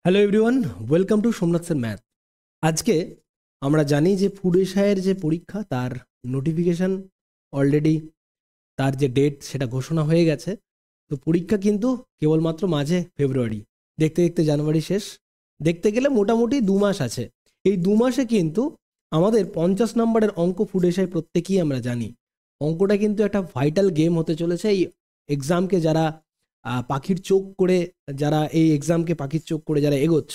Hello everyone, welcome to Somnath sir math. আজকে আমরা জানি যে ফুড এশায়ের যে পরীক্ষা তার নোটিফিকেশান অলরেডি, তার যে ডেট সেটা ঘোষণা হয়ে গেছে। তো পরীক্ষা কিন্তু কেবলমাত্র মাঝে ফেব্রুয়ারি, দেখতে দেখতে জানুয়ারি শেষ, দেখতে গেলে মোটামুটি 2 মাস আছে। এই 2 মাসে কিন্তু আমাদের 50 নম্বরের অঙ্ক ফুড এশায় প্রত্যেকেই আমরা জানি। অঙ্কটা কিন্তু একটা ভাইটাল গেম হতে চলেছে এই এক্সামকে যারা পাখির চোখ করে, যারা এই এক্সামকে পাখির চোখ করে যারা এগোচ্ছ।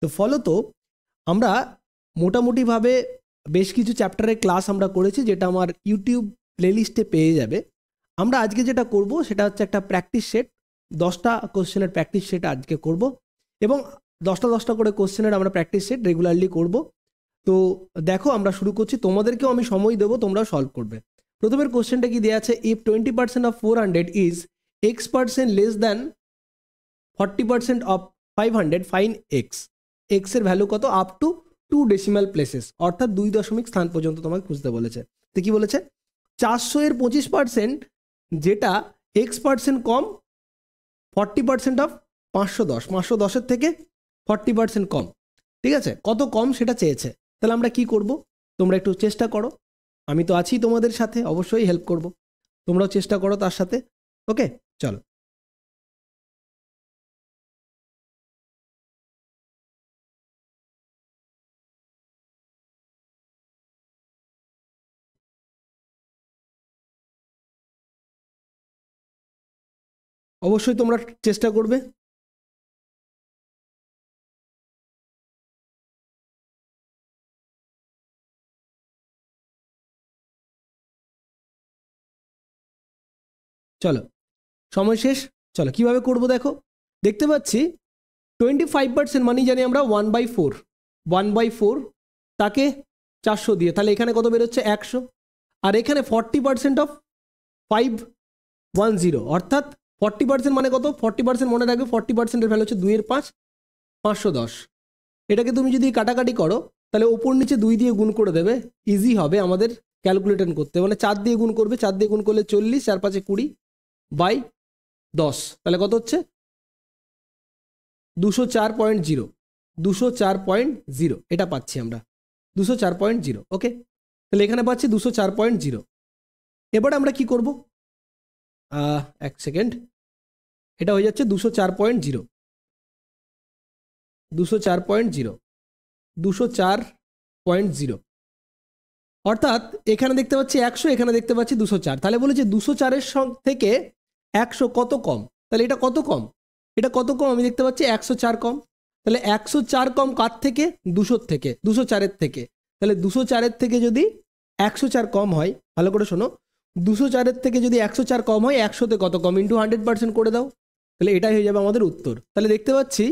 তো ফলত আমরা মোটামুটিভাবে বেশ কিছু চ্যাপ্টারের ক্লাস আমরা করেছি, যেটা আমার ইউটিউব প্লেলিস্টে পেয়ে যাবে। আমরা আজকে যেটা করব সেটা হচ্ছে একটা প্র্যাকটিস সেট, 10টা কোশ্চেনের প্র্যাকটিস সেট আজকে করব, এবং 10টা করে কোশ্চেনের আমরা প্র্যাকটিস সেট রেগুলারলি করব। তো দেখো, আমরা শুরু করছি, তোমাদেরকেও আমি সময় দেবো, তোমরাও সলভ করবে। প্রথমের কোশ্চেনটা কি দেওয়া আছে? If 20% of 400 is x% less than 40% of 500, fine x. X এর ভ্যালু কত? আপ টু 2 ডেসিমাল প্লেসেস, অর্থাৎ 2 দশমিক স্থান পর্যন্ত তোমাকে খুঁজতে বলেছে। তো কি বলেছে? 400 এর 25%, যেটা x% কম 40% অফ 510, 510-এর থেকে 40% কম। ঠিক আছে, কত কম সেটা চেয়েছে। তাহলে আমরা কি করব? তোমরা একটু চেষ্টা করো, আমি তো আছি তোমাদের সাথে, অবশ্যই হেল্প করব, তোমরাও চেষ্টা করো তার সাথে। ওকে, চলো। অবশ্যই তোমরা চেষ্টা করবে। চলো, সময় শেষ। চলো কিভাবে করব দেখো। দেখতে পাচ্ছি 25% মানি জানি আমরা 1/4, 1/4 তাকে 400 দিয়ে, তাহলে এখানে কত বেরোচ্ছে? 100। আর এখানে 40% অফ 510, অর্থাৎ 40% মানে কত? 40% মনে রাখবে, 40%-এর ভ্যালু হচ্ছে 2/5, 510। এটাকে তুমি যদি কাটাকাটি করো তাহলে ওপর নিচে 2 দিয়ে গুণ করে দেবে, ইজি হবে আমাদের ক্যালকুলেশন করতে। মানে 4 দিয়ে গুণ করবে, 4 দিয়ে গুণ করলে 40, 4 5 20 বাই 10, তাহলে কত হচ্ছে? 204.0, 204.0 এটা পাচ্ছি আমরা, 204.0। ওকে, তাহলে এখানে পাচ্ছি 204.0। এবারে আমরা কি করব? এক সেকেন্ড, এটা হয়ে যাচ্ছে 204.0, 204.0, 204.0, অর্থাৎ এখানে দেখতে পাচ্ছি 100, এখানে দেখতে পাচ্ছি 204। তাহলে বলেছে 204-এর থেকে 100 কত কম? তাহলে এটা কত কম? এটা কত কম? আমি দেখতে পাচ্ছি 104 কম। তাহলে 104 কম কার থেকে? 200 থেকে, 204-এর থেকে। তাহলে 204-এর থেকে যদি 104 কম হয়, ভালো করে শোনো, 204-এর থেকে যদি 104 কম হয়, 100-তে কত কম? ইন্টু 100% করে দাও, তাহলে এটাই হয়ে যাবে আমাদের উত্তর। তাহলে দেখতে পাচ্ছি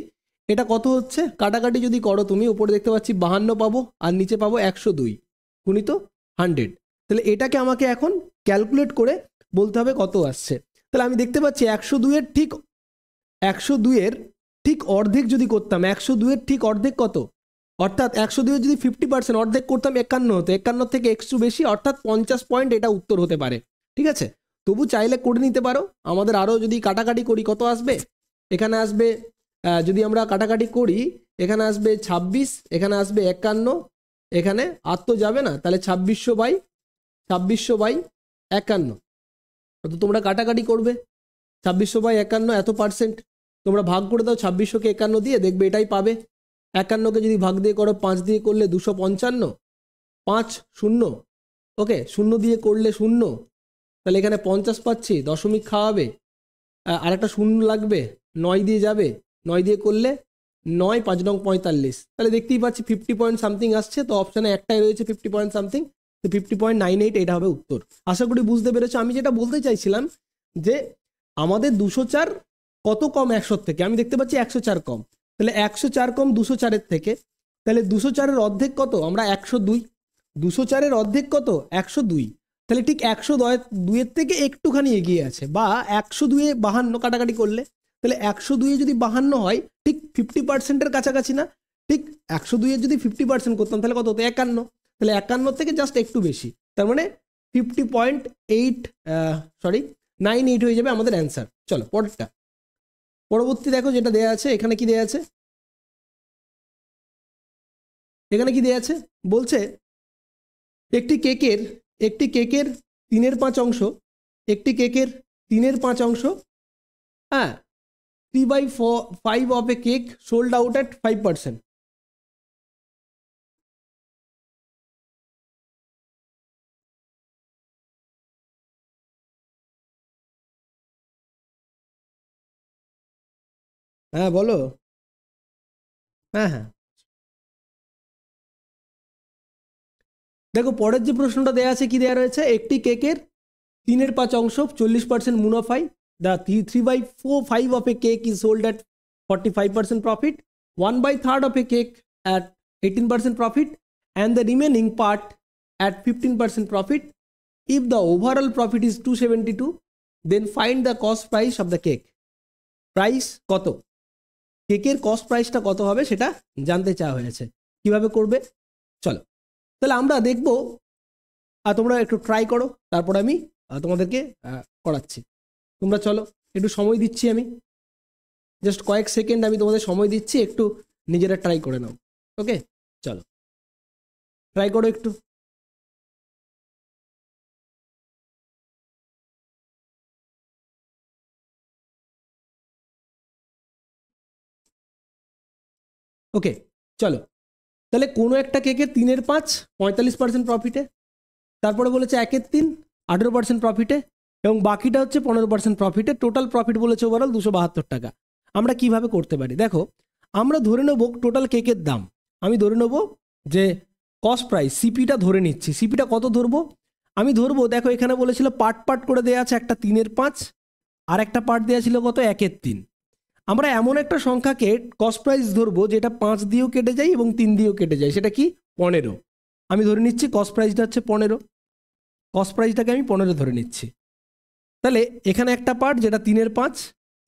এটা কত হচ্ছে, কাটাকাটি যদি করো তুমি, উপরে দেখতে পাচ্ছি 52 পাবো আর নিচে পাবো 102 গুণিত 100। তাহলে এটাকে আমাকে এখন ক্যালকুলেট করে বলতে হবে কত আসছে। তাহলে আমি দেখতে পাচ্ছি 102-এর ঠিক, 102-এর ঠিক অর্ধেক যদি করতাম, 102-এর ঠিক অর্ধেক কত? অর্থাৎ 102-এর যদি 50% অর্ধেক করতাম 51 হতো, 51 থেকে একটু বেশি, অর্থাৎ 50 পয়েন্ট এটা উত্তর হতে পারে। ঠিক আছে, তবু চাইলে করে নিতে পারো। আমাদের আরও যদি কাটাকাটি করি কত আসবে? এখানে আসবে, যদি আমরা কাটাকাটি করি, এখানে আসবে 26, এখানে আসবে 51, এখানে আর তো যাবে না, তাহলে 2600/51। তো তোমরা কাটাকাটি করবে, 2600/51 এত পার্সেন্ট, তোমরা ভাগ করে দাও 2600-কে 51 দিয়ে, দেখবে এটাই পাবে। 51-কে যদি ভাগ দিয়ে করো, 5 দিয়ে করলে 255, 5 0, ওকে, 0 দিয়ে করলে 0, তাহলে এখানে 50 পাচ্ছি, দশমিক খাওয়াবে, আর একটা 0 লাগবে, 9 দিয়ে যাবে, 9 দিয়ে করলে 9 5 নং 45, তাহলে দেখতেই পাচ্ছি 50 পয়েন্ট সামথিং আসছে। তো অপশানে একটাই রয়েছে 50 পয়েন্ট সামথিং, তো 50.98 এটা হবে উত্তর। আশা করি বুঝতে পেরেছো। আমি যেটা বলতে চাইছিলাম যে আমাদের 204 কত কম 100 থেকে? আমি দেখতে পাচ্ছি 104 কম, তাহলে 104 কম 204-এর থেকে, তাহলে 204-এর অর্ধেক কত? আমরা 102, 204-এর অর্ধেক কত? 102, তাহলে ঠিক 102-এর থেকে একটুখানি এগিয়ে আছে, বা 102-এ 52 কাটাকাটি করলে, তাহলে 102-এ যদি 52 হয়, ঠিক 50%-এর কাছাকাছি না? ঠিক 102-এর যদি 50% করতাম তাহলে কত হতো? 51, তাহলে 51 থেকে জাস্ট একটু বেশি, তার মানে 50.98 হয়ে যাবে আমাদের অ্যান্সার। চলো পরেরটা, পরবর্তী দেখো যেটা দেয়া আছে, এখানে কি দেয়া আছে? এখানে কি দেয়া আছে বলছে একটি কেকের 3/5 অংশ, একটি কেকের 3/5 অংশ, হ্যাঁ 3/5 of a cake sold out এট 5%। হ্যাঁ বলো। হ্যাঁ হ্যাঁ দেখো পরের যে প্রশ্নটা দেওয়া আছে কি দেওয়া রয়েছে, একটি কেকের 3/5 অংশ 40% মুনাফায়, the 3/4 of a cake is sold at 45% profit, 1/3 of a cake at 18% profit, and the remaining part at 15% profit. If the overall profit is 272, then find the cost price of the cake. Price কত, কেকের cost প্রাইসটা কত হবে সেটা জানতে চাওয়া হয়েছে। কিভাবে করবে চলো তাহলে আমরা দেখবো, আর তোমরা একটু ট্রাই করো, তারপর আমি তোমাদেরকে করাচ্ছি। তোমরা চলো, একটু সময় দিচ্ছি আমি, জাস্ট কয়েক সেকেন্ড আমি তোমাদের সময় দিচ্ছি, একটু নিজেরা ট্রাই করে নাও। ওকে চলো ট্রাই করো একটু। ওকে চলো তাহলে কোনো একটা কেকের 3/5 45% প্রফিটে, তারপরে বলেছে 1/3 18% প্রফিটে, এবং বাকিটা হচ্ছে 15% প্রফিটে, টোটাল প্রফিট বলেছে ওভারঅল 272 টাকা। আমরা কিভাবে করতে পারি দেখো, আমরা ধরে নেব টোটাল কেকের দাম, আমি ধরে নেব যে কস্ট প্রাইস সিপিটা ধরে নিচ্ছি। সিপিটা কত ধরবো, আমি ধরবো দেখো এখানে বলেছিল পার্ট পার্ট করে দেওয়া আছে, একটা 3/5 আর একটা পার্ট দেওয়া ছিল কত 1/3। আমরা এমন একটা সংখ্যাকে কস্ট প্রাইস ধরবো যেটা 5 দিয়েও কেটে যায় এবং 3 দিয়েও কেটে যায়, সেটা কি 15। আমি ধরে নিচ্ছি কস্ট প্রাইসটা হচ্ছে 15, কস্ট প্রাইসটাকে আমি 15 ধরে নিচ্ছি। তাহলে এখানে একটা পার্ট যেটা 3/5,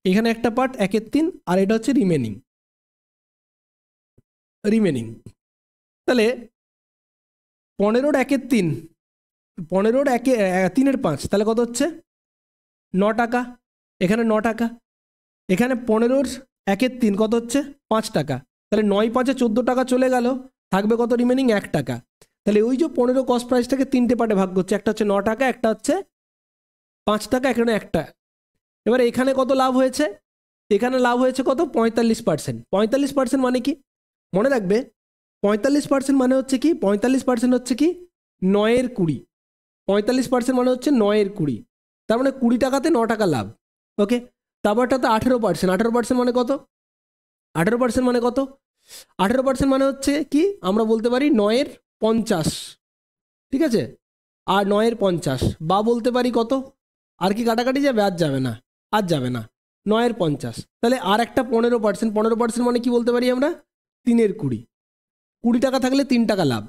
এখানে একটা পার্ট 1/3, আর এটা হচ্ছে রিমেনিং। তাহলে 15 1/3, 15 3/5, তাহলে কত হচ্ছে 9 টাকা, এখানে 9 টাকা, এখানে 15 1/3 কত হচ্ছে 5 টাকা, তাহলে 9 5 14 টাকা চলে গেল, থাকবে কত রিমেনিং 1 টাকা। তাহলে ওই যে 15 কস্ট প্রাইসটাকে 3টে পার্টে ভাগ করছে, একটা হচ্ছে 9 টাকা, একটা হচ্ছে 5 টাকা, এখানে একটা। এবার এখানে কত লাভ হয়েছে, এখানে লাভ হয়েছে কত 45%। 45% মানে কি মনে রাখবে, 45% মানে হচ্ছে কি, 45% হচ্ছে কি 9/20, 45% মানে হচ্ছে 9/20, তার মানে 20 টাকাতে 9 টাকা লাভ। ওকে তারপরটাতে 18%, 18% মানে কত, 18% মানে কত, 18% মানে হচ্ছে কি আমরা বলতে পারি 9/50, ঠিক আছে, আর 9/50 বা বলতে পারি কত, আর কি কাটাকাটি যাবে, আর যাবে না, আর যাবে না, 9/50। তাহলে আর একটা 15%, 15% মানে কি বলতে পারি আমরা 3/20, 20 টাকা থাকলে 3 টাকা লাভ।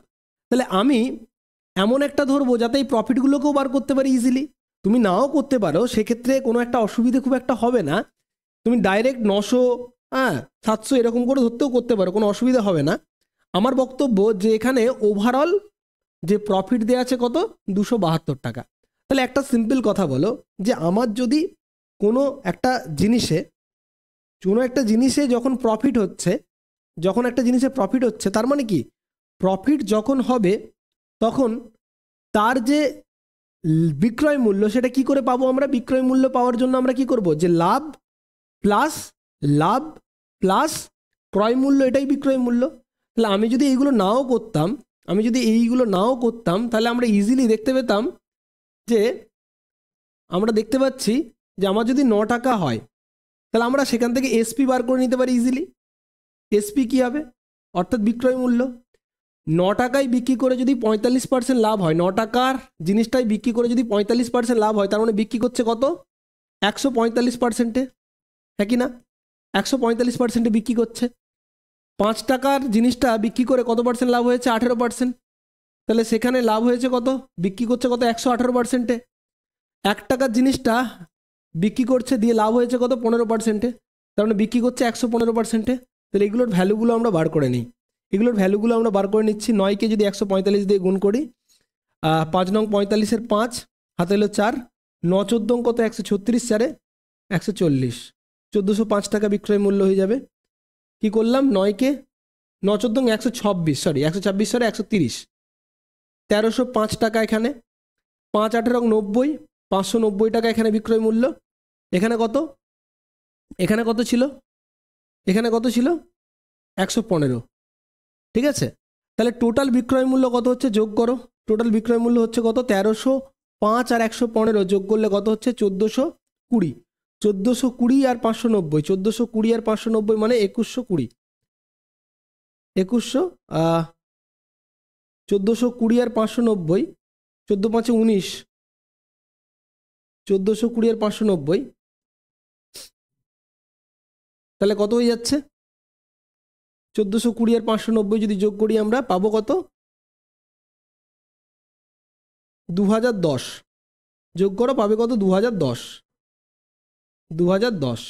তাহলে আমি এমন একটা ধরবো যাতে এই প্রফিটগুলোকেও বার করতে পারি ইজিলি। তুমি নাও করতে পারো, সেক্ষেত্রে কোনো একটা অসুবিধে খুব একটা হবে না, তুমি ডাইরেক্ট 900 700 এরকম করে ধরতেও করতে পারো, কোনো অসুবিধা হবে না। আমার বক্তব্য যে এখানে ওভারঅল যে প্রফিট দেওয়া আছে কত 272 টাকা। তাহলে একটা সিম্পল কথা বলো যে আমার যদি কোনো একটা জিনিসে যখন প্রফিট হচ্ছে, যখন একটা জিনিসে প্রফিট হচ্ছে, তার মানে কি প্রফিট যখন হবে তখন তার যে বিক্রয় মূল্য সেটা কি করে পাবো আমরা, বিক্রয় মূল্য পাওয়ার জন্য আমরা কি করব, যে লাভ প্লাস ক্রয় মূল্য, এটাই বিক্রয় মূল্য। তাহলে আমি যদি এইগুলো নাও করতাম, তাহলে আমরা ইজিলি দেখতে পেতাম যে আমরা দেখতে পাচ্ছি যে আমার যদি 9 টাকা হয়, তাহলে আমরা সেখান থেকে এসপি বার করে নিতে পারি ইজিলি। এসপি কি হবে, অর্থাৎ বিক্রয় মূল্য। 9 টাকায় বিক্রি করে যদি 45% লাভ হয়, 9 টাকার জিনিসটাই বিক্রি করে যদি 45% লাভ হয়, তার মানে বিক্রি করছে কত 145%, হ্যাঁ কি না, 145% বিক্রি করছে। 5 টাকার জিনিসটা বিক্রি করে কত পার্সেন্ট লাভ হয়েছে 18%, তাহলে সেখানে লাভ হয়েছে কত, বিক্রি করছে কত 118%। 1 টাকার জিনিসটা বিক্রি করছে দিয়ে লাভ হয়েছে কত 15%, তার মানে বিক্রি করছে 115%। তাহলে এগুলোর ভ্যালুগুলো আমরা বার করে নিই, এগুলোর ভ্যালুগুলো আমরা বার করে নিচ্ছি। 9কে যদি 145 দিয়ে গুণ করি, 5 নং 45-এর 5 হাতে হলো 4, 9 14 কত 136, 4 140, 1405 টাকা বিক্রয় মূল্য হয়ে যাবে। কি করলাম, 9কে 9 × 126, সরি 126 সরি 130, 1305 টাকা এখানে, 5 × 18 = 90, 590 টাকা এখানে বিক্রয় মূল্য। এখানে কত, এখানে কত ছিল, এখানে কত ছিল 115, ঠিক আছে। তাহলে টোটাল বিক্রয় মূল্য কত হচ্ছে যোগ করো, টোটাল বিক্রয় মূল্য হচ্ছে কত 1305 আর 115 যোগ করলে কত হচ্ছে 1420, 1420 আর 590, 1420 আর 590 মানে 2120, 1420 আর 590, 14 × 5 = 19, 1420 আর 590, তাহলে কত হয়ে যাচ্ছে 1420 আর 590 যদি যোগ করি আমরা পাবো কত 2010, যোগ করো পাবে কত 2010, 2010,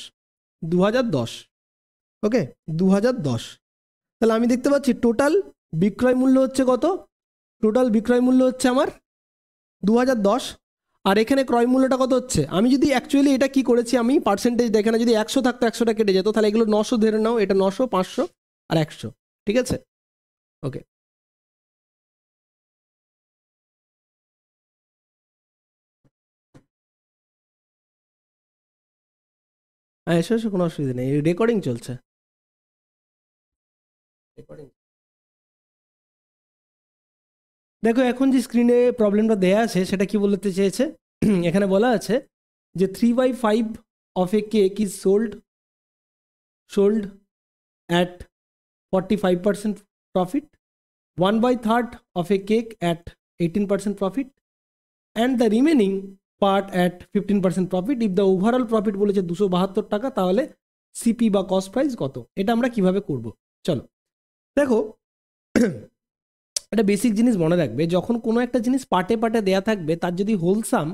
ওকে 2010। তাহলে আমি দেখতে পাচ্ছি টোটাল বিক্রয় মূল্য হচ্ছে কত, টোটাল বিক্রয় মূল্য হচ্ছে আমার 2010, আর এখানে ক্রয় মূল্যটা কত হচ্ছে, আমি যদি অ্যাকচুয়ালি এটা কি করেছি আমি পার্সেন্টেজ দেখে না, যদি 100 থাকতো 100টা কেটে যেত, তাহলে এগুলো 900 ধরে নাও, এটা 900, 500 আর 100, ঠিক আছে, ওকে। হ্যাঁ এসো এসো, কোনো অসুবিধা নেই, রেকর্ডিং চলছে, রেকর্ডিং। দেখো এখন যে স্ক্রিনে প্রবলেমটা দেয়া আছে সেটা কি বলতে চেয়েছে, এখানে বলা আছে যে 3/5 of a cake is sold at 45% profit, 1/3 of a cake at 18% profit, and the remaining part at 15% profit. if the overall profit বলেছে 272 টাকা, তাহলে সিপি বা কস্ট প্রাইস কত, এটা আমরা কিভাবে করব। চলো দেখো একটা বেসিক জিনিস মনে রাখবে, যখন কোনো একটা জিনিস পার্টে পার্টে দেয়া থাকবে তার যদি হোলসাম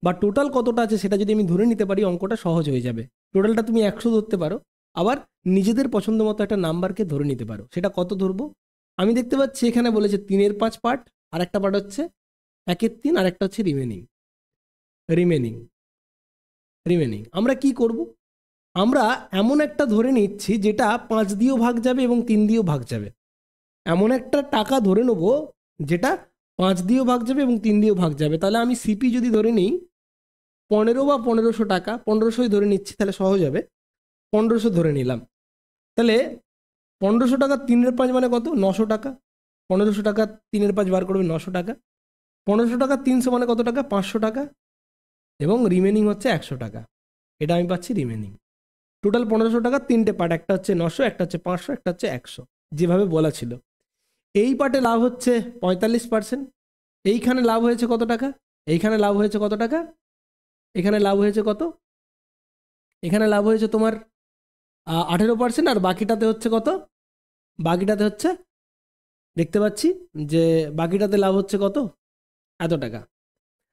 বা টোটাল কতটা আছে সেটা যদি আমি ধরে নিতে পারি অঙ্কটা সহজ হয়ে যাবে। টোটালটা তুমি 100 ধরতে পারো, আবার নিজেদের পছন্দ মতো একটা নাম্বারকে ধরে নিতে পারো, সেটা কত ধরবো। আমি দেখতে পাচ্ছি এখানে বলেছে 3/5 পার্ট, আর একটা পার্ট হচ্ছে 1/3, আর একটা হচ্ছে রিমেনিং। আমরা কি করব, আমরা এমন একটা ধরে নিচ্ছি যেটা 5 দিয়েও ভাগ যাবে এবং 3 দিয়েও ভাগ যাবে, এমন একটা টাকা ধরে নেব যেটা 5 দিয়েও ভাগ যাবে এবং 3 দিয়েও ভাগ যাবে। তাহলে আমি সিপি যদি ধরে নিই 15 বা 1500 টাকা, 1500ই ধরে নিচ্ছি, তাহলে সহজ হবে, 1500 ধরে নিলাম। তাহলে 1500 টাকা 3/5 মানে কত 900 টাকা, 1500 টাকা 3/5 বার করবে 900 টাকা, 1500 টাকা 300 মানে কত টাকা 500 টাকা, এবং রিমেনিং হচ্ছে 100 টাকা, এটা আমি পাচ্ছি রিমেনিং। টোটাল 1500 টাকা 3টে পার্ট, একটা হচ্ছে 900, একটা হচ্ছে 500, একটা হচ্ছে 100, যেভাবে বলা ছিল। এই পার্টে লাভ হচ্ছে 45%, এইখানে লাভ হয়েছে কত টাকা, এইখানে লাভ হয়েছে কত টাকা, এখানে লাভ হয়েছে কত, এখানে লাভ হয়েছে তোমার 18%, আর বাকিটাতে হচ্ছে কত, বাকিটাতে হচ্ছে দেখতে পাচ্ছি যে বাকিটাতে লাভ হচ্ছে কত এত টাকা।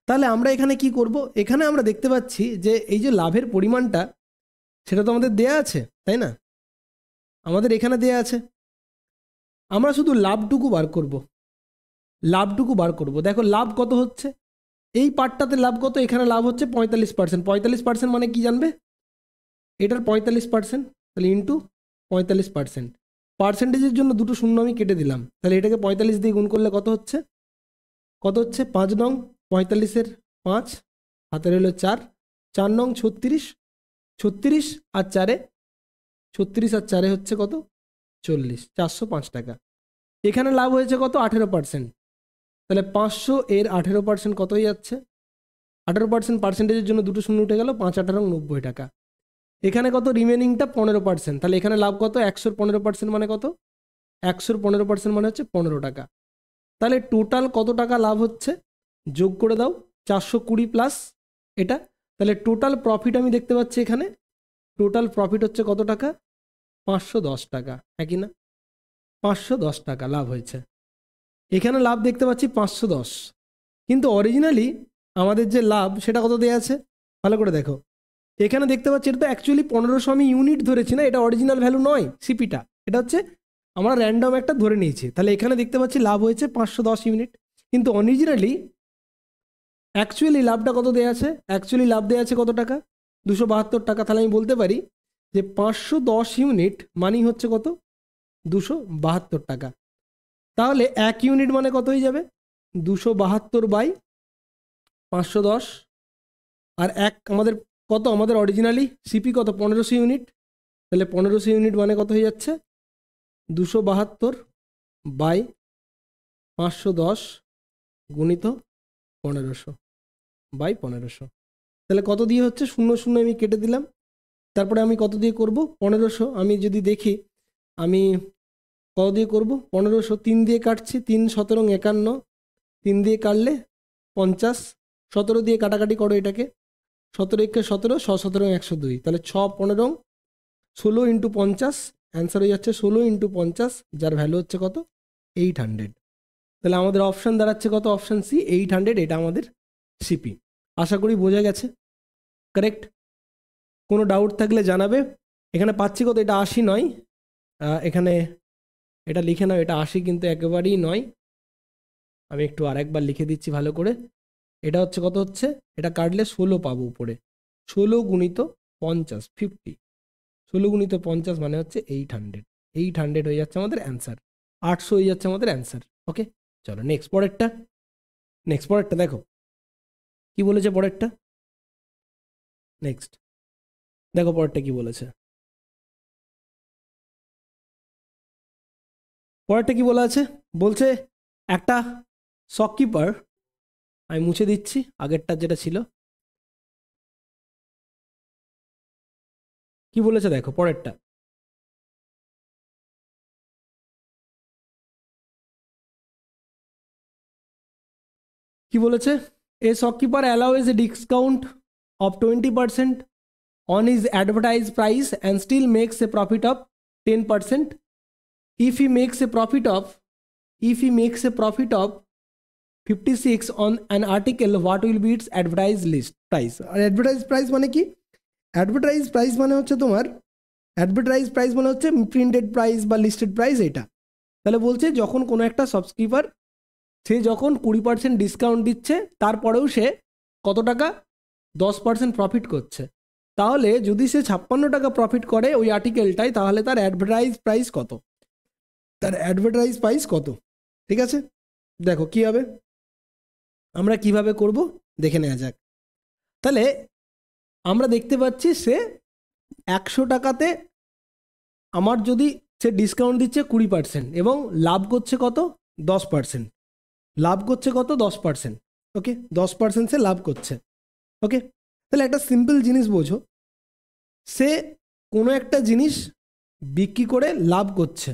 তাহলে আমরা এখানে কি করব, এখানে আমরা দেখতে পাচ্ছি যে এই যে লাভের পরিমাণটা সেটা তো আমাদের দেয়া আছে, তাই না, আমাদের এখানে দেয়া আছে, আমরা শুধু লাভটুকু বার করব, লাভটুকু বার করব। দেখো লাভ কত হচ্ছে, এই পার্টটাতে লাভ কত, এখানে লাভ হচ্ছে 45%, 45% মানে কি জানবে, এটার 45%, তাহলে ইন্টু 45%, পার্সেন্টেজের জন্য দুটো শূন্য আমি কেটে দিলাম, তাহলে এটাকে 45 দিয়ে গুণ করলে কত হচ্ছে, কত হচ্ছে 5 নং 45-এর 5, হাতের হলো 4, 4 নং 36, 36 আর 4-এ 36 আর 4-এ হচ্ছে কত 40, 405 টাকা। এখানে লাভ হয়েছে কত 18%, তাহলে 500 এর 18% কত হয়ে যাচ্ছে, 18% পার্সেন্টেজের জন্য দুটো শূন্য উঠে গেল, 5×18 = 90 টাকা। এখানে কত রিমেনিংটা 15%, তাহলে এখানে লাভ কত 100-র 15% মানে কত, 100-র 15% মানে হচ্ছে 15 টাকা। তাহলে টোটাল কত টাকা লাভ হচ্ছে, যোগ করে দাও 420 প্লাস এটা, তাহলে টোটাল প্রফিট আমি দেখতে পাচ্ছি এখানে, টোটাল প্রফিট হচ্ছে কত টাকা 510 টাকা, একই না, 510 টাকা লাভ হয়েছে। এখানে লাভ দেখতে পাচ্ছি 510, কিন্তু অরিজিনালি আমাদের যে লাভ সেটা কত দেওয়া আছে ভালো করে দেখো, এখানে দেখতে পাচ্ছি এটা তো অ্যাকচুয়ালি 1500 আমি ইউনিট ধরেছি না, এটা অরিজিনাল ভ্যালু নয় সিপিটা, এটা হচ্ছে আমরা র্যান্ডম একটা ধরে নিয়েছি। তাহলে এখানে দেখতে পাচ্ছি লাভ হয়েছে 510 ইউনিট, কিন্তু অরিজিনালি অ্যাকচুয়ালি লাভটা কত দেওয়া আছে, অ্যাকচুয়ালি লাভ দেওয়া আছে কত টাকা 272 টাকা। তাহলে আমি বলতে পারি যে 510 ইউনিট মানি হচ্ছে কত 272 টাকা। তাহলে 1 ইউনিট মানে কত হয়ে যাবে? 272/510। আর আমাদের কত, আমাদের অরিজিনালি সিপি কত, 1500 ইউনিট। তাহলে 1500 ইউনিট মানে কত হয়ে যাচ্ছে? 272/510 গুণিত 1500/1500। তাহলে কত দিয়ে হচ্ছে? 0 আমি কেটে দিলাম। তারপরে আমি কত দিয়ে করব? 1500। আমি যদি দেখি আমি কত দিয়ে করব? 1500 3 দিয়ে কাটছি, 3 17 51, 3 দিয়ে কাটলে 50, 17 দিয়ে কাটাকাটি করো এটাকে, 17 একে 17, 17 102, তাহলে 6 15 16 ইন্টু 50, অ্যান্সার হয়ে যাচ্ছে 16 ইন্টু 50, যার ভ্যালু হচ্ছে কত? 800। তাহলে আমাদের অপশান দাঁড়াচ্ছে কত? Option C, 800। এটা আমাদের সিপি। আশা করি বোঝা গেছে। কারেক্ট? কোনো ডাউট থাকলে জানাবে। এখানে পাচ্ছি কত? এটা 80 নয়, এখানে এটা লিখে নাও, এটা 80 কিন্তু একেবারেই নয়। আমি একটু আরেকবার লিখে দিচ্ছি ভালো করে। এটা হচ্ছে কত হচ্ছে? এটা কাটলে 16 পাবো উপরে, 16 গুণিত 50, 50, 16 গুণিত 50 মানে হচ্ছে 800। 800 হয়ে যাচ্ছে আমাদের অ্যান্সার, 800 হয়ে যাচ্ছে আমাদের অ্যান্সার। ওকে, চলো নেক্সট পরেরটা। নেক্সট পরেরটা দেখো কি বলেছে পরেরটা। নেক্সট দেখো পরেরটা কি বলেছে। পরেরটা কি বলা আছে? বলছে একটা শপকিপার, আমি মুছে দিচ্ছি আগেরটা যেটা ছিল। কি বলেছে দেখো পরেরটা। কি বলেছে? এ shopkeeper allows A discount of 20% on his advertised price and still makes a profit of 10%. If he makes a profit of 56 on an article, what will be its advertised list price? R advertised price মানে কি? advertised price মানে হচ্ছে তোমার, advertised price মানে হচ্ছে printed price বা listed price এটা। তাহলে বলছে যখন কোনো একটা সাবস্ক্রাইবার সে যখন 20% ডিসকাউন্ট দিচ্ছে, তারপরেও সে কত টাকা? 10% প্রফিট করছে। তাহলে যদি সে 56 টাকা প্রফিট করে ওই আর্টিকেলটাই, তাহলে তার অ্যাডভার্টাইজ প্রাইস কত? তার অ্যাডভার্টাইজ প্রাইস কত? ঠিক আছে, দেখো কি হবে, আমরা কিভাবে করব দেখে নেওয়া যাক। তাহলে আমরা দেখতে পাচ্ছি সে 100 টাকাতে আমার যদি সে ডিসকাউন্ট দিচ্ছে 20% এবং লাভ করছে কত? 10%। লাভ করছে কত? 10%। ওকে, 10% সে লাভ করছে। ওকে, তাহলে একটা সিম্পল জিনিস বোঝো, সে কোনো একটা জিনিস বিক্রি করে লাভ করছে,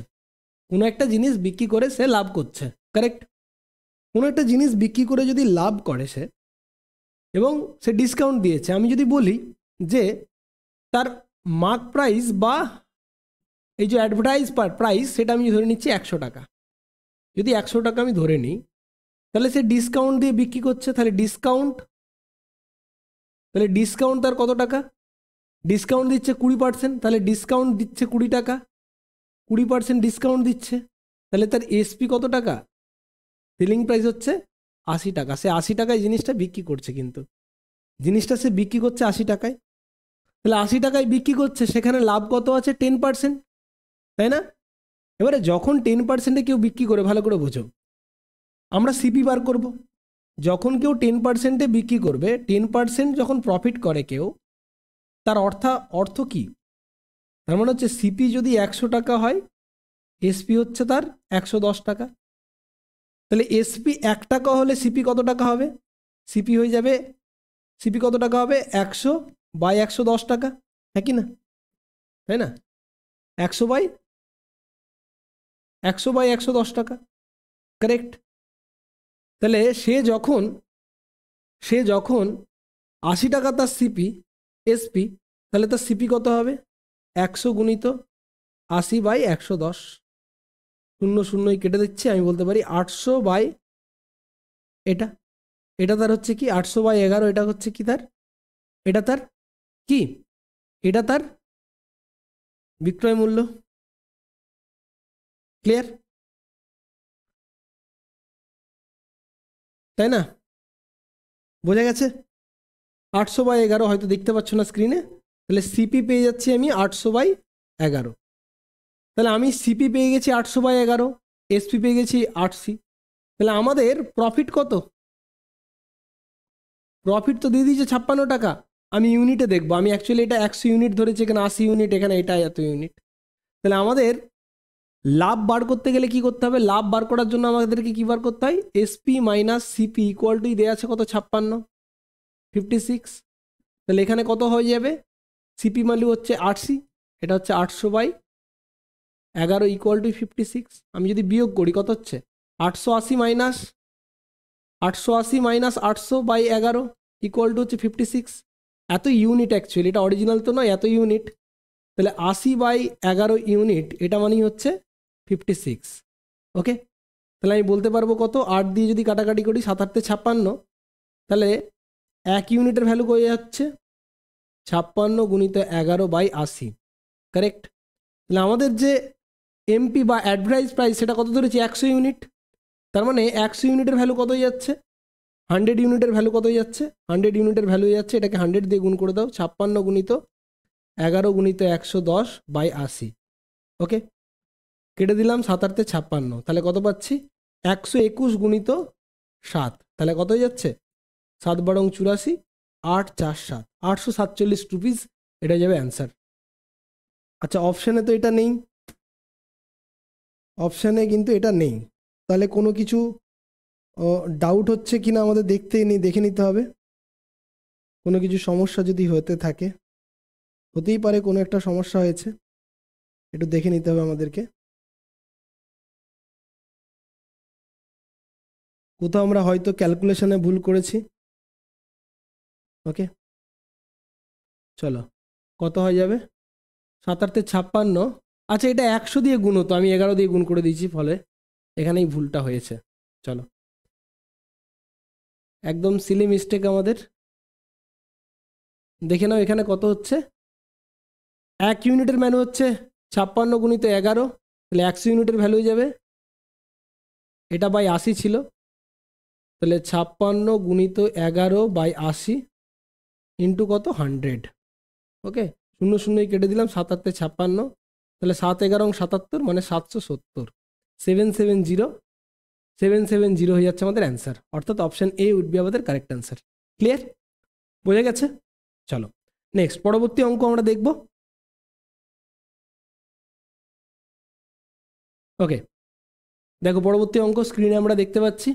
কোনো একটা জিনিস বিক্রি করে সে লাভ করছে। কারেক্ট? কোনো একটা জিনিস বিক্রি করে যদি লাভ করে সে এবং সে ডিসকাউন্ট দিয়েছে, আমি যদি বলি যে তার মার্ক প্রাইস বা এই যে অ্যাডভার্টাইজ প্রাইস সেটা আমি ধরে নিচ্ছি 100 টাকা। যদি 100 টাকা আমি ধরে নিই, তাহলে সে ডিসকাউন্ট দিয়ে বিক্রি করছে, তাহলে ডিসকাউন্ট তার কত টাকা? ডিসকাউন্ট দিচ্ছে 20%, তাহলে ডিসকাউন্ট দিচ্ছে 20 টাকা, 20% ডিসকাউন্ট দিচ্ছে, তাহলে তার এসপি কত টাকা? সেলিং প্রাইস হচ্ছে 80 টাকা। সে 80 টাকায় জিনিসটা বিক্রি করছে, কিন্তু জিনিসটা সে বিক্রি করছে 80 টাকায়। তাহলে 80 টাকায় বিক্রি করছে, সেখানে লাভ কত আছে? 10%, তাই না? এবারে যখন 10%-এ কেউ বিক্রি করে, ভালো করে বোঝো, আমরা সিপি বার করব। যখন কেউ 10%-এ বিক্রি করবে, 10% যখন প্রফিট করে কেউ, তার অর্থ কি? তার মানে হচ্ছে সিপি যদি 100 টাকা হয়, এসপি হচ্ছে তার 110 টাকা। তাহলে এসপি 1 টাকা হলে সিপি কত টাকা হবে? সিপি হয়ে যাবে, সিপি কত টাকা হবে? 100/110 টাকা, হ্যাঁ কি না? তাই না? 100/110 টাকা। কারেক্ট? তাহলে সে যখন 80 টাকা তার সিপি এসপি, তাহলে তার সিপি কত হবে? 100 গুণিত 80/110, 0 কেটে দিচ্ছে, আমি বলতে পারি 800 বাই এটা, এটা তার হচ্ছে কি 800/11, এটা হচ্ছে কি তার, এটা তার কি, এটা তার বিক্রয় মূল্য। ক্লিয়ার? তাই না? বোঝা গেছে? 800/11 হয়তো দেখতে পাচ্ছ না স্ক্রিনে, তাহলে সিপি পেয়ে যাচ্ছি আমি 800/11। তাহলে আমি সিপি পেয়ে গেছি 800/11, এসপি পেয়ে গেছি 8C। তাহলে আমাদের প্রফিট কত? প্রফিট তো দিয়ে দিয়েছে 56 টাকা। আমি ইউনিটে দেখবো, আমি অ্যাকচুয়ালি এটা 100 ইউনিট ধরেছি, এখানে 80 ইউনিট, এখানে এটা এত ইউনিট। তাহলে আমাদের লাভ বার করতে গেলে কি করতে হবে? লাভ বার করার জন্য আমাদেরকে কি বার করতে হয়? SP minus CP equal to দেওয়া আছে কত? 56, 56। তাহলে এখানে কত হয়ে যাবে? সিপি ভ্যালু হচ্ছে 8C, এটা হচ্ছে 800/11 ইকুয়াল টু 56। আমি যদি বিয়োগ করি কত হচ্ছে? 880 মাইনাস 800/11 ইকুয়াল টু হচ্ছে 56। এত ইউনিট অ্যাকচুয়ালি, এটা অরিজিনাল তো নয়, এত ইউনিট। তাহলে 80/11 ইউনিট, এটা মানেই হচ্ছে 56। ওকে, তাহলে আমি বলতে পারবো কত? 8 দিয়ে যদি কাটাকাটি করি, 7 8 56, তাহলে 1 ইউনিটের ভ্যালু কয়ে যাচ্ছে 56 গুণিত 11/80। কারেক্ট। তাহলে আমাদের যে এমপি বা অ্যাডভার্টাইজ প্রাইস সেটা কত ধরেছি? 100 ইউনিট। তার মানে 100 ইউনিটের ভ্যালু কত হয়ে যাচ্ছে? 100 ইউনিটের ভ্যালু কত হয়ে যাচ্ছে? 100 ইউনিটের ভ্যালু হয়ে যাচ্ছে, এটাকে 100 দিয়ে গুণ করে দাও, 56 গুণিত 11 গুণিত 110/80। ওকে, কেটে দিলাম 7 8 56, তাহলে কত পাচ্ছি? 121 গুণিত 7, তাহলে কত হয়ে যাচ্ছে? 7 12 84, 8 4 7, 847 রুপিস, এটা যাবে অ্যান্সার। আচ্ছা, অপশানে তো এটা নেই, অপশানে কিন্তু এটা নেই। তাহলে কোনো কিছু ডাউট হচ্ছে কিনা আমাদের দেখে নিতে হবে। কোনো কিছু সমস্যা যদি হতে থাকে, হতেই পারে কোনো একটা সমস্যা হয়েছে, একটু দেখে নিতে হবে আমাদেরকে। কোথাও আমরা হয়তো ক্যালকুলেশনে ভুল করেছি। ওকে, চলো, কত হয়ে যাবে? 7 8 56। আচ্ছা, এটা 100 দিয়ে গুণ হতো, আমি 11 দিয়ে গুণ করে দিয়েছি, ফলে এখানেই ভুলটা হয়েছে। চলো, একদম সিলি মিস্টেক আমাদের। দেখে নাও এখানে কত হচ্ছে? 1 ইউনিটের ম্যানু হচ্ছে 56 গুণিত 11, তাহলে 100 ইউনিটের ভ্যালু হয়ে যাবে, এটা বাই 80 ছিল, তাহলে 56 গুণিত 11/80 ইন্টু কত? 100। ওকে, 0 0 কেটে দিলাম, 7 8 56, তাহলে 7 11 77, মানে 770। 770 হয়ে যাচ্ছে আমাদের অ্যান্সার, অর্থাৎ অপশান এ উড বি আমাদের কারেক্ট অ্যান্সার। ক্লিয়ার? বোঝা গেছে? চলো নেক্সট, পরবর্তী অঙ্ক আমরা দেখব। ওকে, দেখো পরবর্তী অঙ্ক স্ক্রিনে আমরা দেখতে পাচ্ছি।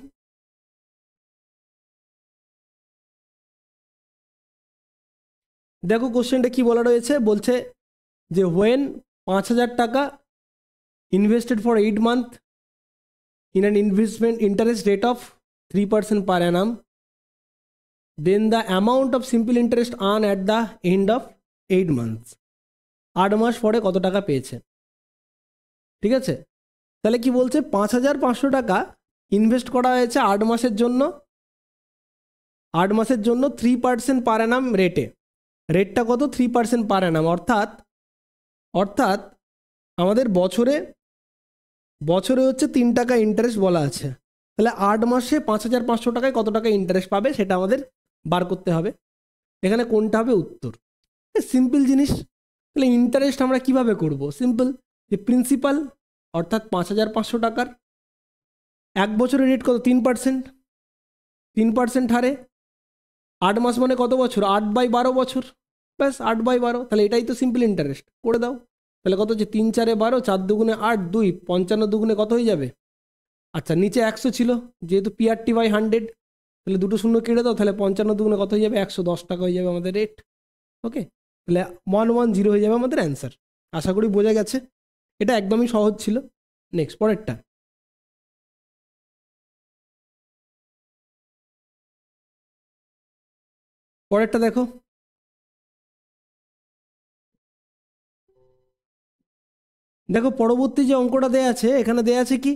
দেখো কোশ্চেনটা কি বলা রয়েছে, বলছে যে হোয়েন 5000 টাকা invested for 8 month in an investment interest rate of 3% per annum, then the amount of simple interest earned at the end of 8 months, 8 মাস পরে কত টাকা পেয়েছে। ঠিক আছে, তাহলে কি বলছে? 5500 টাকা ইনভেস্ট করা হয়েছে 8 মাসের জন্য, 8 মাসের জন্য 3% পার অ্যানাম রেটে। রেটটা কত? 3% পার অ্যানাম, অর্থাৎ আমাদের বছরে হচ্ছে 3 টাকা ইন্টারেস্ট বলা আছে। তাহলে 8 মাসে 5500 টাকায় কত টাকা ইন্টারেস্ট পাবে সেটা আমাদের বার করতে হবে। এখানে কোনটা হবে উত্তর? সিম্পল জিনিস। তাহলে ইন্টারেস্ট আমরা কিভাবে করব? সিম্পল, যে প্রিন্সিপাল অর্থাৎ 5500 টাকার 1 বছরের রেট কত? 3%, 3% হারে 8 মাস মানে কত বছর? 8/12 বছর, ব্যাস 8/12। তাহলে এটাই তো সিম্পল ইন্টারেস্ট, করে দাও। তাহলে কত হচ্ছে? 3 4 12, 4 2 8, 2 55 2 কত হয়ে যাবে? আচ্ছা, নিচে 100 ছিল, যেহেতু PRT/100, তাহলে দুটো শূন্য কেটে দাও, তাহলে 55 2 কত হয়ে যাবে? 110 টাকা হয়ে যাবে আমাদের রেট। ওকে, তাহলে 110 হয়ে যাবে আমাদের অ্যান্সার। আশা করি বোঝা গেছে, এটা একদমই সহজ ছিল। নেক্সট, পরেরটা দেখো। দেখো পরবর্তী যে অঙ্কটা দেয়া আছে, এখানে দেয়া আছে কি?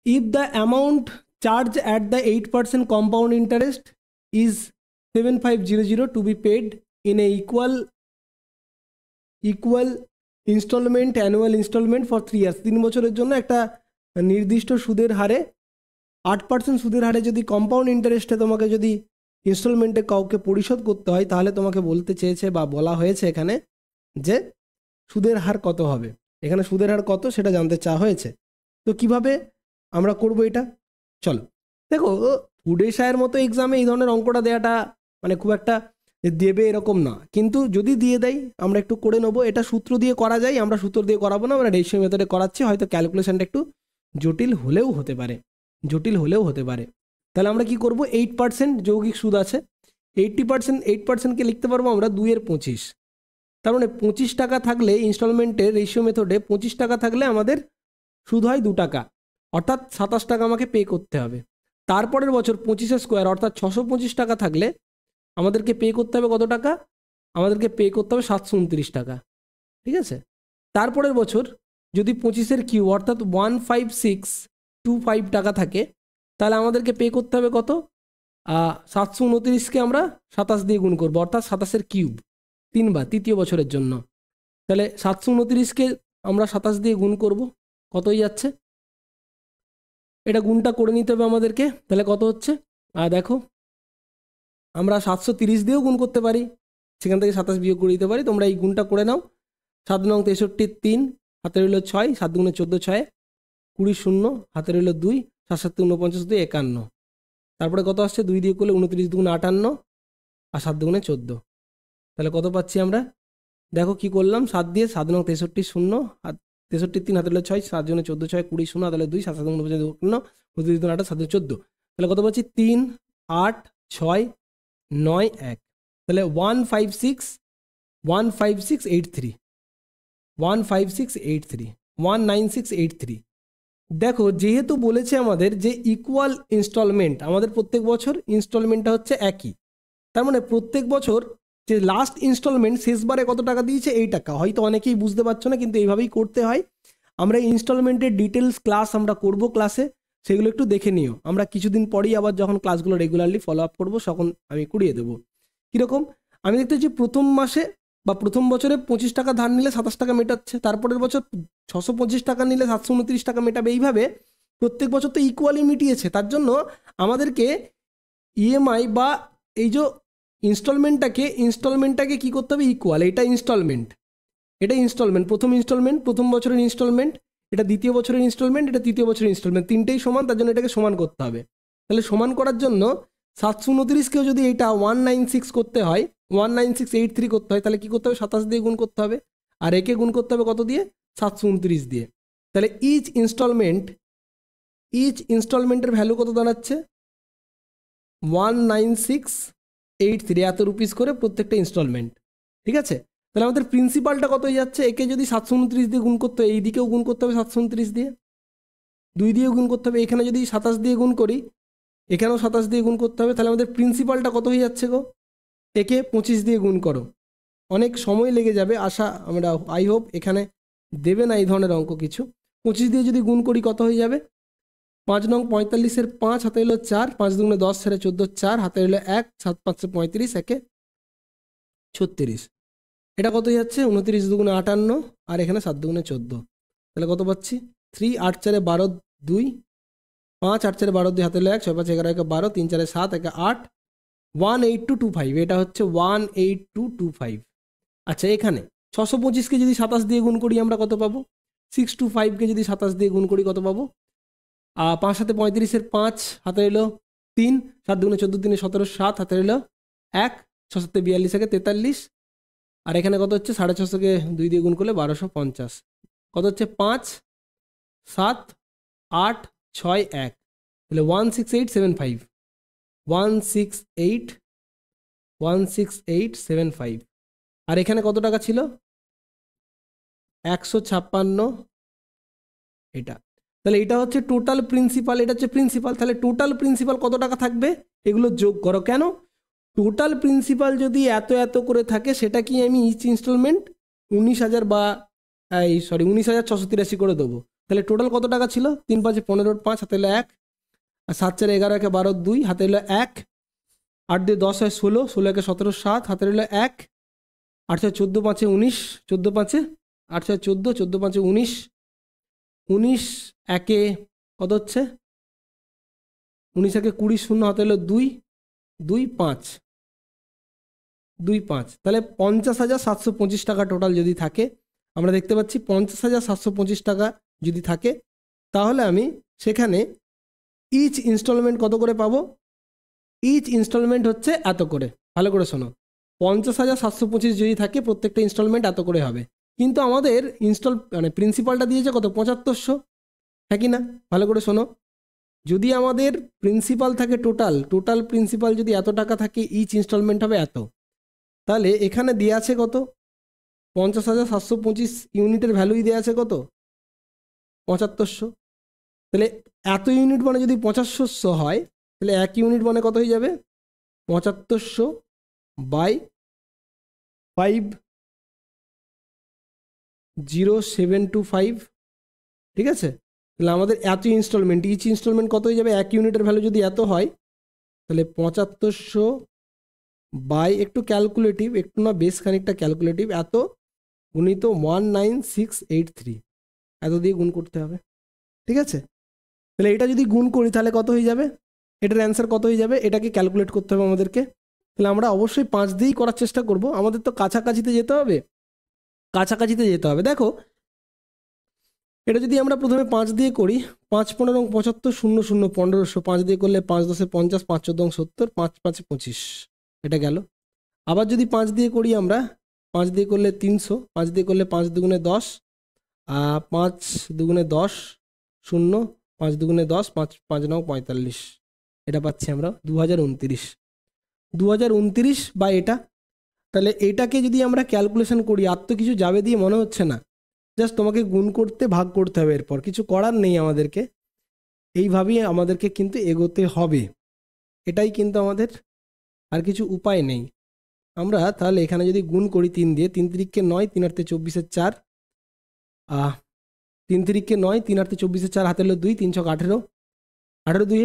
If the amount charge at the 8% compound interest is 7500 to be paid in a equal instalment, annual instalment for 3 years, 3 বছরের জন্য একটা নির্দিষ্ট সুদের হারে 8% সুদের হারে যদি কম্পাউন্ড ইন্টারেস্টে তোমাকে যদি ইনস্টলমেন্টে কাউকে পরিশোধ করতে হয়, তাহলে তোমাকে বলতে চেয়েছে বা বলা হয়েছে এখানে যে সুদের হার কত হবে। এখানে সুদের হার কত সেটা জানতে চাওয়া হয়েছে। তো কিভাবে আমরা করব এটা, চলো দেখো। ফুডেশায়ের মতো এক্সামে এই ধরনের অঙ্কটা দেওয়াটা মানে খুব একটা দেবে এরকম না, কিন্তু যদি দিয়ে দেয় আমরা একটু করে নেবো। এটা সূত্র দিয়ে করা যায়, আমরা সূত্র দিয়ে করাবো না, আমরা রেশিও মেথডে করাচ্ছি। হয়তো ক্যালকুলেশনটা একটু জটিল হলেও হতে পারে, জটিল হলেও হতে পারে। তাহলে আমরা কি করব, 8% যৌগিক সুদ আছে, 8%কে লিখতে পারবো আমরা 2/25। তার মানে 25 টাকা থাকলে ইনস্টলমেন্টের রেশিও মেথডে 25 টাকা থাকলে আমাদের সুদ হয় 2 টাকা, অর্থাৎ 27 টাকা আমাকে পে করতে হবে। তারপরের বছর 25 অর্থাৎ 625 টাকা থাকলে আমাদেরকে পে করতে হবে কত টাকা, আমাদেরকে পে করতে হবে 729 টাকা, ঠিক আছে। তারপরের বছর যদি 25 কিউ অর্থাৎ 15625 টাকা থাকে, তাহলে আমাদেরকে পে করতে হবে কত, 729কে আমরা 27 দিয়ে গুণ করবো, অর্থাৎ 27 কিউব 3 বার, তৃতীয় বছরের জন্য। তাহলে 729কে আমরা 27 দিয়ে গুণ করব, কত হয়ে যাচ্ছে, এটা গুণটা করে নিতে হবে আমাদেরকে। তাহলে কত হচ্ছে, দেখো আমরা 730 দিয়েও গুণ করতে পারি, সেখান থেকে 27 বিয়োগ করে দিতে পারি। তোমরা এই গুণটা করে নাও। 7 নং 63 3, হাতে রইল 6, 7 দুগুণে 14, 6 20 শূন্য, হাতে রইল 2, 7 7 49, 2 51। তারপরে কত আসছে, 2 দিয়ে করলে 29 দুগুণে 58 আর 7 দুগুণে 14। তাহলে কত পাচ্ছি আমরা, দেখো কি করলাম, 7 দিয়ে 7 নং 63 শূন্য, 63 3, হাতে রইল 6, 7 দুগুণে 14, 6 20 শূন্য, হাতে রইল 2, 7 7 49, 29 দুগুণে 28, 7 14। তাহলে কত পাচ্ছি, 3 8 6 9 1। তাহলে 15683, 19683। দেখো যেহেতু বলেছে আমাদের যে ইকুয়াল ইনস্টলমেন্ট, আমাদের প্রত্যেক বছর ইনস্টলমেন্টটা হচ্ছে একই, তার মানে প্রত্যেক বছর যে লাস্ট ইনস্টলমেন্ট শেষবারে কত টাকা দিয়েছে এই টাকা। হয়তো অনেকেই বুঝতে পারছো না, কিন্তু এইভাবেই করতে হয়। আমরা ইনস্টলমেন্টের ডিটেলস ক্লাস আমরা করব ক্লাসে, সেগুলো একটু দেখে নিও। আমরা কিছুদিন পরেই আবার যখন ক্লাসগুলো রেগুলারলি ফলো আপ করবো তখন আমি করিয়ে দেবো। কীরকম, আমি দেখতে পাচ্ছি প্রথম মাসে বা প্রথম বছরে 25 টাকা ধার নিলে 27 টাকা মেটাচ্ছে, তারপরের বছর 625 টাকা নিলে 729 টাকা মেটাবে। এইভাবে প্রত্যেক বছর তো ইকুয়ালি মিটিয়েছে, তার জন্য আমাদেরকে ইএমআই বা এই যে ইনস্টলমেন্টটাকে কি করতে হবে, ইকুয়াল। এটা ইনস্টলমেন্ট, প্রথম ইনস্টলমেন্ট, প্রথম বছরের ইনস্টলমেন্ট, এটা দ্বিতীয় বছরের ইনস্টলমেন্ট, এটা তৃতীয় বছরের ইনস্টলমেন্ট, তিনটেই সমান, তার জন্য এটাকে সমান করতে হবে। তাহলে সমান করার জন্য 729কেও যদি এটা 196 করতে হয়, 19683 করতে হয়, তাহলে কি করতে হবে, 27 দিয়ে গুণ করতে হবে, আর একে গুণ করতে হবে কত দিয়ে, 729 দিয়ে। তাহলে ইচ ইনস্টলমেন্টের ভ্যালু কত দাঁড়াচ্ছে, 19683, এত রুপিস করে প্রত্যেকটা ইনস্টলমেন্ট, ঠিক আছে। তাহলে আমাদের প্রিন্সিপালটা কত হয়ে যাচ্ছে, একে যদি 729 দিয়ে গুণ করতে হয়, এই দিকেও গুণ করতে হবে 729 দিয়ে, 2 দিয়েও গুণ করতে হবে। এখানে যদি 27 দিয়ে গুণ করি, এখানেও 27 দিয়ে গুণ করতে হবে। তাহলে আমাদের প্রিন্সিপালটা কত হয়ে যাচ্ছে গো, একে 25 দিয়ে গুণ করো। অনেক সময় লেগে যাবে, আমরা আই হোপ এখানে দেবে না এই ধরনের অঙ্ক কিছু। 25 দিয়ে যদি গুণ করি কত হয়ে যাবে, 5 নং 45-এর 5, হাতে হলো 4, 5 দুগুণে 10, 14, 4, হাতে হলো 1, 7 5 35, একে 36। এটা কত হয়ে যাচ্ছে, 29 দুগুণে 58, আর এখানে 7 দুগুণে 14। তাহলে কত পাচ্ছি, 3 8 4 12 2, 5 8 4 12 2, হাতে হলো 1, 6 5 11 1 12, 3 4 7 1 8, 18225। এটা হচ্ছে 18225। আচ্ছা, এখানে 625কে যদি 27 দিয়ে গুণ করি আমরা কত পাবো, 625কে যদি 27 দিয়ে গুণ করি কত পাবো, 5 7 35-এর 5, হাতে এলো 3, 7 দুগুণে 14 3 17 7, হাতে এলো 1, 6 7 42 একে 43, আর এখানে কত হচ্ছে, 650কে 2 দিয়ে গুণ করলে 1250, কত হচ্ছে 5 7 8 6 1। তাহলে 16875, 16875। আর এখানে কত টাকা ছিল, 156, এটা। তাহলে এটা হচ্ছে টোটাল প্রিন্সিপাল, এটা হচ্ছে প্রিন্সিপাল। তাহলে টোটাল প্রিন্সিপাল কত টাকা থাকবে, এগুলো যোগ করো। কেন, টোটাল প্রিন্সিপাল যদি এত করে থাকে, সেটা কি আমি ইচ ইনস্টলমেন্ট 19,000 বা 19,683 করে দেবো। তাহলে টোটাল কত টাকা ছিল, 3 5 15 5, হাতে এলো 1, আর 7 4 11 1 12 2, হাতে এলো 1, 8 2 10 হয় 16, 16 1 17 7, হাতে এলো 1, 8 6 14 5 19, 14 5 8 6 14, 14 5 19, 19 একে কত হচ্ছে, 19 একে 20 শূন্য, হাতে এলো 2 2 5 2 5। তাহলে 50,725 টাকা টোটাল যদি থাকে, আমরা দেখতে পাচ্ছি 50,725 টাকা যদি থাকে তাহলে আমি সেখানে ইচ ইনস্টলমেন্ট কত করে পাবো, ইচ ইনস্টলমেন্ট হচ্ছে এত করে। ভালো করে শোনো, 50,725 যদি থাকে প্রত্যেকটা ইনস্টলমেন্ট এত করে হবে, কিন্তু আমাদের প্রিন্সিপালটা দিয়েছে কত, 7500, হ্যাঁ কি না? ভালো করে শোনো, যদি আমাদের প্রিন্সিপাল থাকে টোটাল প্রিন্সিপাল যদি এত টাকা থাকে ইচ ইনস্টলমেন্ট হবে এত, তাহলে এখানে দেওয়া আছে কত, 50,725 ইউনিটের ভ্যালুই দেওয়া আছে কত, 7500। তাহলে এত ইউনিট মানে যদি 7500 হয় তাহলে 1 ইউনিট মানে কত হয়ে যাবে, 7500 বাই 50725, ঠিক আছে? তাহলে আমাদের এত ইনস্টলমেন্ট, ইচ ইনস্টলমেন্ট কত হয়ে যাবে, 1 ইউনিটের ভ্যালু যদি এত হয় তাহলে 7500 বাই একটু ক্যালকুলেটিভ, একটু না বেশ খানিকটা ক্যালকুলেটিভ, এত গুণিত 19683, এত দিয়ে গুণ করতে হবে, ঠিক আছে? তাহলে এটা যদি গুণ করি তাহলে কত হয়ে যাবে, এটার অ্যান্সার কত হয়ে যাবে, এটাকে ক্যালকুলেট করতে হবে আমাদেরকে। তাহলে আমরা অবশ্যই 5 দিয়েই করার চেষ্টা করব, আমাদের তো কাছাকাছিতে যেতে হবে, দেখো এটা যদি আমরা প্রথমে 5 দিয়ে করি, 5 15 75 0 0 1500, 5 দিয়ে করলে 5 10 50, 5 14 70, 5 5 25, এটা গেল। আবার যদি 5 দিয়ে করি আমরা, 5 দিয়ে করলে 300, 5 দিয়ে করলে 5 দুগুণে 10, 5 দুগুণে 10 0, 5 দুগুণে 10, 5 5 9 45, এটা পাচ্ছি আমরা 2029 বা এটা। তাহলে এটাকে যদি আমরা ক্যালকুলেশন করি, আর তো কিছু যাবে দিয়ে মনে হচ্ছে না, জাস্ট তোমাকে গুণ করতে ভাগ করতে হবে, এরপর কিছু করার নেই আমাদেরকে, এইভাবেই আমাদেরকে কিন্তু এগোতে হবে, এটাই কিন্তু আমাদের, আর কিছু উপায় নেই। আমরা তাহলে এখানে যদি গুণ করি 3 দিয়ে, 3 3 9, 3 8 24 4, 3 3 9, 3 8 24 4, হাতে হলো 2, 3 6 18, 18 2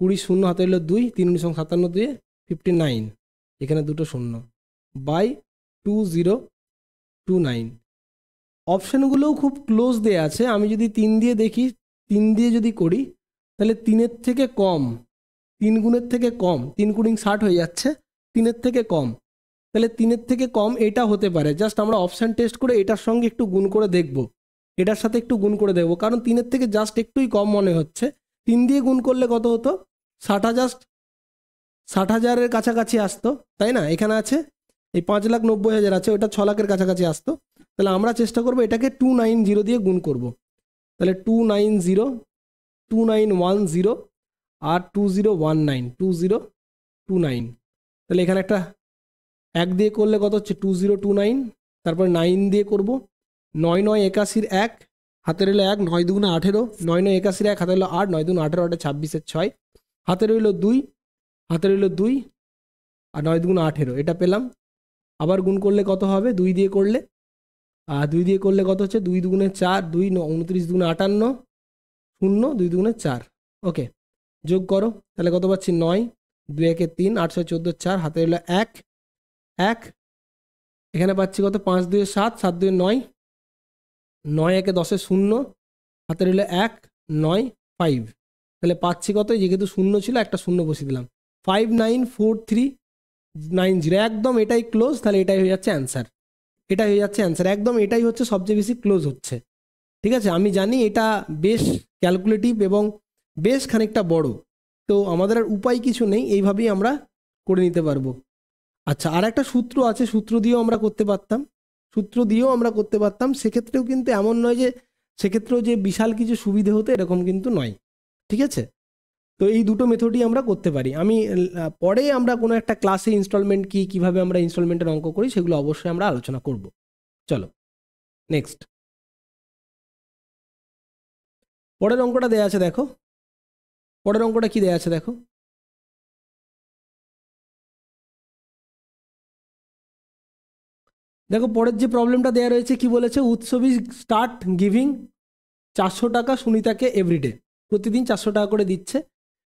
20 0, হাতে হলো 2, 3 19 57 2 59, এখানে দুটো শূন্য, বাই 2029। অপশানগুলোও খুব ক্লোজ দেওয়া আছে, আমি যদি 3 দিয়ে দেখি, 3 দিয়ে যদি করি তাহলে 3-এর থেকে কম, 3 গুণের থেকে কম, 3 গুণিং 60 হয়ে যাচ্ছে, 3-এর থেকে কম, তাহলে 3-এর থেকে কম এটা হতে পারে। জাস্ট আমরা অপশান টেস্ট করে এটার সঙ্গে একটু গুণ করে দেখব, এটার সাথে একটু গুণ করে দেখব, কারণ 3-এর থেকে জাস্ট একটুই কম মনে হচ্ছে। 3 দিয়ে গুণ করলে কত হতো, 60,000-এর কাছাকাছি আসতো, তাই না? এখানে আছে এই 5,90,000 আছে, ওটা 6 লাখের কাছাকাছি আসতো। তাহলে আমরা চেষ্টা করব এটাকে 290 দিয়ে গুণ করব, তাহলে 290, 2910 আর 2019, 2029, তাহলে এখানে একটা 1 দিয়ে করলে কত হচ্ছে, 2029, তারপরে 9 দিয়ে করব, 9 9 81 1, হাতে রইল 1, 9 2 18, 9 9 81 1, হাতে রইল 8, 9 2 18, 8 26 6, হাতে রইল 2, হাতে রইল 2 আর 9 2 18, এটা পেলাম। আবার গুণ করলে কত হবে, 2 দিয়ে করলে, 2 দিয়ে করলে কত হচ্ছে, 2 2 4, 2 29 2 58, 0 2 2 4, ওকে, যোগ করো, তাহলে কত পাচ্ছি, 9 2 1 3, 8 6 14 4, হাতে রইল 1 1, এখানে পাচ্ছি কত, 5 2 7, 7 2 9, 9 1 10 0, হাতে রইল 1 9 5, তাহলে পাচ্ছি কত, যেহেতু শূন্য ছিল একটা শূন্য বসিয়ে দিলাম, 594390, একদম এটাই ক্লোজ। তাহলে এটাই হয়ে যাচ্ছে অ্যান্সার, এটাই হয়ে যাচ্ছে অ্যান্সার, একদম এটাই হচ্ছে সবচেয়ে বেশি ক্লোজ হচ্ছে, ঠিক আছে? আমি জানি এটা বেশ ক্যালকুলেটিভ এবং বেশ খানিকটা বড়, তো আমাদের আর উপায় কিছু নেই, এইভাবেই আমরা করে নিতে পারবো। আচ্ছা, আর একটা সূত্র আছে, সূত্র দিয়েও আমরা করতে পারতাম, সেক্ষেত্রেও কিন্তু এমন নয় যে সেক্ষেত্রেও যে বিশাল কিছু সুবিধে হতো, এরকম কিন্তু নয়, ঠিক আছে? তো এই দুটো মেথডই আমরা করতে পারি। আমি পরে আমরা কোনো একটা ক্লাসে ইনস্টলমেন্ট কি, কিভাবে আমরা ইনস্টলমেন্টের অঙ্ক করি, সেগুলো অবশ্যই আমরা আলোচনা করব। চলো নেক্সট, পরের অঙ্কটা দেয়া আছে, দেখো পরের অঙ্কটা কি দেয়া আছে, দেখো পরের যে প্রবলেমটা দেয়া রয়েছে, কি বলেছে, উৎসবী স্টার্ট গিভিং 400 টাকা সুনিতাকে এভরিডে, প্রতিদিন 400 টাকা করে দিচ্ছে।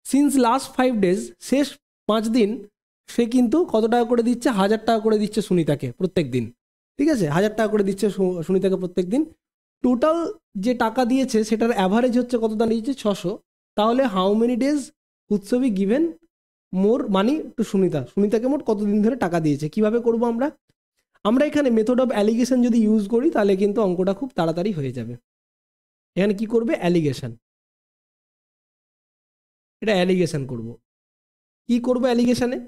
সিন্স লাস্ট 5 days, শেষ 5 দিন সে কিন্তু কত টাকা করে দিচ্ছে, 1000 টাকা করে দিচ্ছে সুনিতাকে প্রত্যেক দিন, ঠিক আছে? 1000 টাকা করে দিচ্ছে সুনিতাকে প্রত্যেক দিন। টোটাল যে টাকা দিয়েছে সেটার অ্যাভারেজ হচ্ছে কত, দাঁড়িয়েছে 600। তাহলে হাউ মেনি ডেজ উৎসবী গিভেন মোর মানি টু সুনিতাকে মোট কতদিন ধরে টাকা দিয়েছে, কিভাবে করব আমরা? আমরা এখানে মেথড অফ অ্যালিগেশন যদি ইউজ করি তাহলে কিন্তু অঙ্কটা খুব তাড়াতাড়ি হয়ে যাবে। এখানে কি করবে? অ্যালিগেশন, এটা অ্যালিগেশন করব। কি করব অ্যালিগেশনে?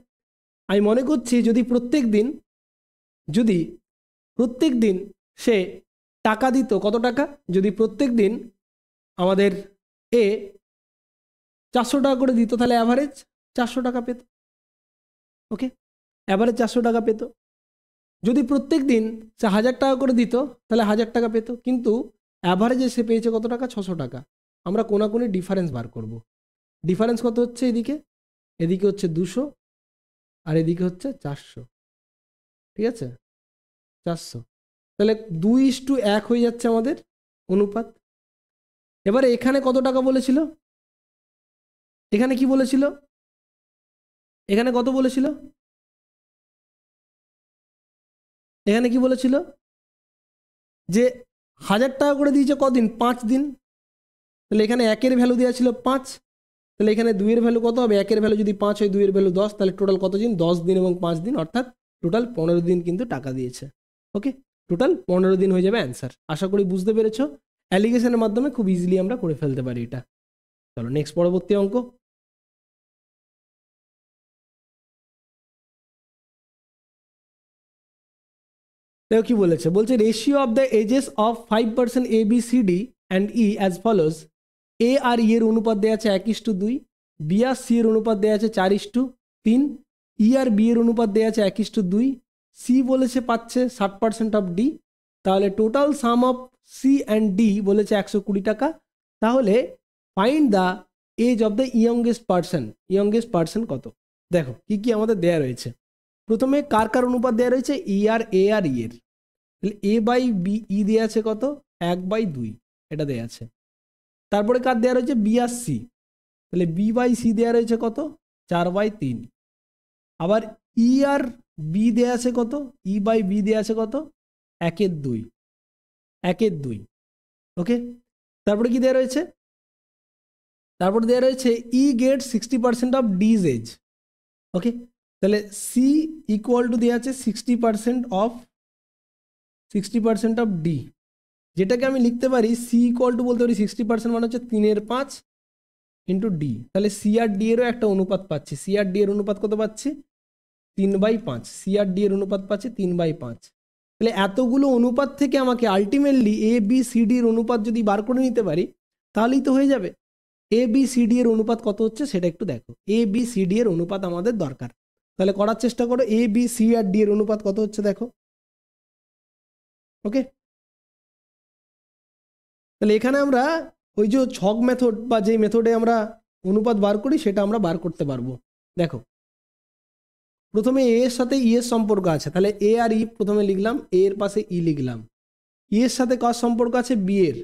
আমি মনে করছি যদি প্রত্যেক দিন সে টাকা দিত, কত টাকা? যদি প্রত্যেক দিন আমাদের এ 400 টাকা করে দিত তাহলে অ্যাভারেজ 400 টাকা পেত। ওকে, অ্যাভারেজ 400 টাকা পেত। যদি প্রত্যেক দিন সে 1000 টাকা করে দিত তাহলে 1000 টাকা পেত, কিন্তু অ্যাভারেজে সে পেয়েছে কত টাকা? 600 টাকা। আমরা কোনাকুনি ডিফারেন্স বার করব। ডিফারেন্স কত হচ্ছে? এদিকে হচ্ছে 200 আর এদিকে হচ্ছে 400, ঠিক আছে, 400। তাহলে 2:1 হয়ে যাচ্ছে আমাদের অনুপাত। এবারে এখানে কত টাকা বলেছিল? এখানে কি বলেছিল? এখানে কত বলেছিল? এখানে কি বলেছিল? যে 1000 টাকা করে দিয়েছে কদিন? 5 দিন। তাহলে এখানে 1-এর ভ্যালু দেওয়া ছিল 5, তাহলে এখানে 2-এর ভ্যালু কত হবে? 1-এর ভ্যালু যদি 5 হয়, 2-এর ভ্যালু 10, তাহলে টোটাল কত দিন? 10 দিন এবং 5 দিন, অর্থাৎ টোটাল 15 দিন কিন্তু টাকা দিয়েছে। ওকে, টোটাল 15 দিন হয়ে যাবে অ্যান্সার। আশা করি বুঝতে পেরেছো। অ্যালিগেশনের মাধ্যমে খুব ইজিলি আমরা করে ফেলতে পারি এটা। চলো নেক্সট, পরবর্তী অঙ্ক। দেখো কি বলেছে? বলছে ratio of the ages of 5% A B C D and E as follows. A আর ই এর অনুপাত দেওয়া আছে 1:2, বি আর সি এর অনুপাত দেওয়া আছে 4:3, ই আর বি এর অনুপাত দেওয়া আছে 1:2, সি বলেছে পাচ্ছে 60% অফ ডি। তাহলে total sum of C and D বলেছে 120 টাকা। তাহলে find the age of the youngest person. Youngest person কত? দেখো কি কি আমাদের দেয়া রয়েছে। প্রথমে কার কার অনুপাত দেওয়া রয়েছে? ই আর এ আর ই এর। তাহলে এ বাই বি ই দেওয়া আছে কত? 1/2, এটা দেওয়া আছে। তারপরে কার দেওয়া রয়েছে? বি আর সি। তাহলে বি বাই সি দেওয়া রয়েছে কত? 4/3। আবার ই আর বি দেওয়া আছে কত? ই বাই বি দেওয়া আছে কত? 1/2, 1/2। ওকে, তারপরে কি দেওয়া রয়েছে? তারপরে দেওয়া রয়েছে ই গেট 60% অফ ডিজ এজ। ওকে, তাহলে সি ইকুয়াল টু দেওয়া আছে 60% অফ ডি, যেটাকে আমি লিখতে পারি সি ইকুয়াল টু বলতে পারি 60% মানে হচ্ছে 3/5 ইন্টু ডি। তাহলে সি আর ডি এরও একটা অনুপাত পাচ্ছি। সি আর ডি এর অনুপাত কত পাচ্ছি? 3/5। সি আর ডি এর অনুপাত পাচ্ছি 3/5। তাহলে এতগুলো অনুপাত থেকে আমাকে আলটিমেটলি এ বি সি ডি এর অনুপাত যদি বার করে নিতে পারি তাহলেই তো হয়ে যাবে। এ বি সি ডি এর অনুপাত কত হচ্ছে সেটা একটু দেখো। এ বি সি ডি এর অনুপাত আমাদের দরকার, তাহলে করার চেষ্টা করো। এ বি সি আর ডি এর অনুপাত কত হচ্ছে দেখো। ওকে, তাহলে এখানে আমরা ওই যে ছক মেথড বা যে মেথডে আমরা অনুপাত বার করি সেটা আমরা বার করতে পারবো। দেখো প্রথমে এ এর সাথে ই এর সম্পর্ক আছে, তাহলে এ আর ই প্রথমে লিখলাম, এ এর পাশে ই লিখলাম। ই এর সাথে কার সম্পর্ক আছে? বি এর,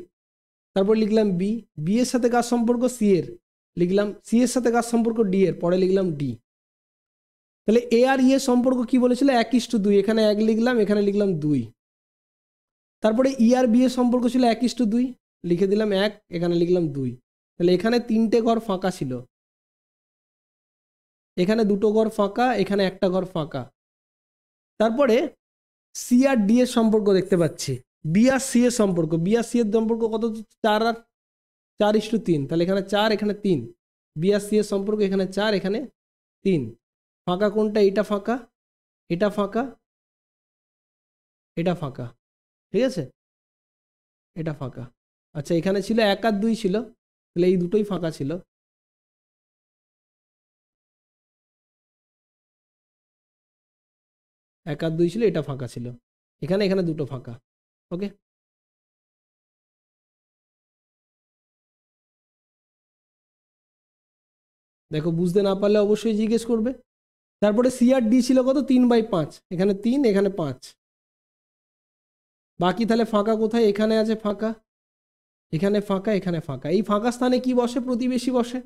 তারপর লিখলাম বি। বি এর সাথে কার সম্পর্ক? সি এর, লিখলাম। সি এর সাথে কার সম্পর্ক? ডি এর, পরে লিখলাম ডি। তাহলে এ আর ই এর সম্পর্ক কি বলেছিল? 1:2, এখানে 1 লিখলাম, এখানে লিখলাম 2। তারপরে ই আর বি এর সম্পর্ক ছিল 1:2, লিখে দিলাম 1, এখানে লিখলাম 2। তাহলে এখানে 3টে ঘর ফাঁকা ছিল, এখানে 2টো ঘর ফাঁকা, এখানে একটা ঘর ফাঁকা। তারপরে সি আর ডি এর সম্পর্ক দেখতে পাচ্ছি। বি আর সি এর সম্পর্ক, বি আর সি এর সম্পর্ক কত? 4 আর 4:3, তাহলে এখানে 4, এখানে 3। বি আর সি এর সম্পর্ক এখানে 4, এখানে 3। ফাঁকা কোনটা? এটা ফাঁকা, এটা ফাঁকা, এটা ফাঁকা, ঠিক আছে, এটা ফাঁকা। আচ্ছা, এখানে ছিল 1 আর 2 ছিল, তাহলে এই দুটোই ফাঁকা ছিল। এক আর 2 ছিল, এটা ফাঁকা ছিল, এখানে এখানে দুটো ফাঁকা। ওকে, দেখো বুঝতে না পারলে অবশ্যই জিজ্ঞেস করবে। তারপরে সি আর ডি ছিল কত? 3/5, এখানে 3, এখানে 5। বাকি তাহলে ফাঁকা কোথায়? এখানে আছে ফাঁকা, এখানে ফাঁকা, এখানে ফাঁকা। এই ফাঁকা স্থানে কি বসে? প্রতিবেশী বসে।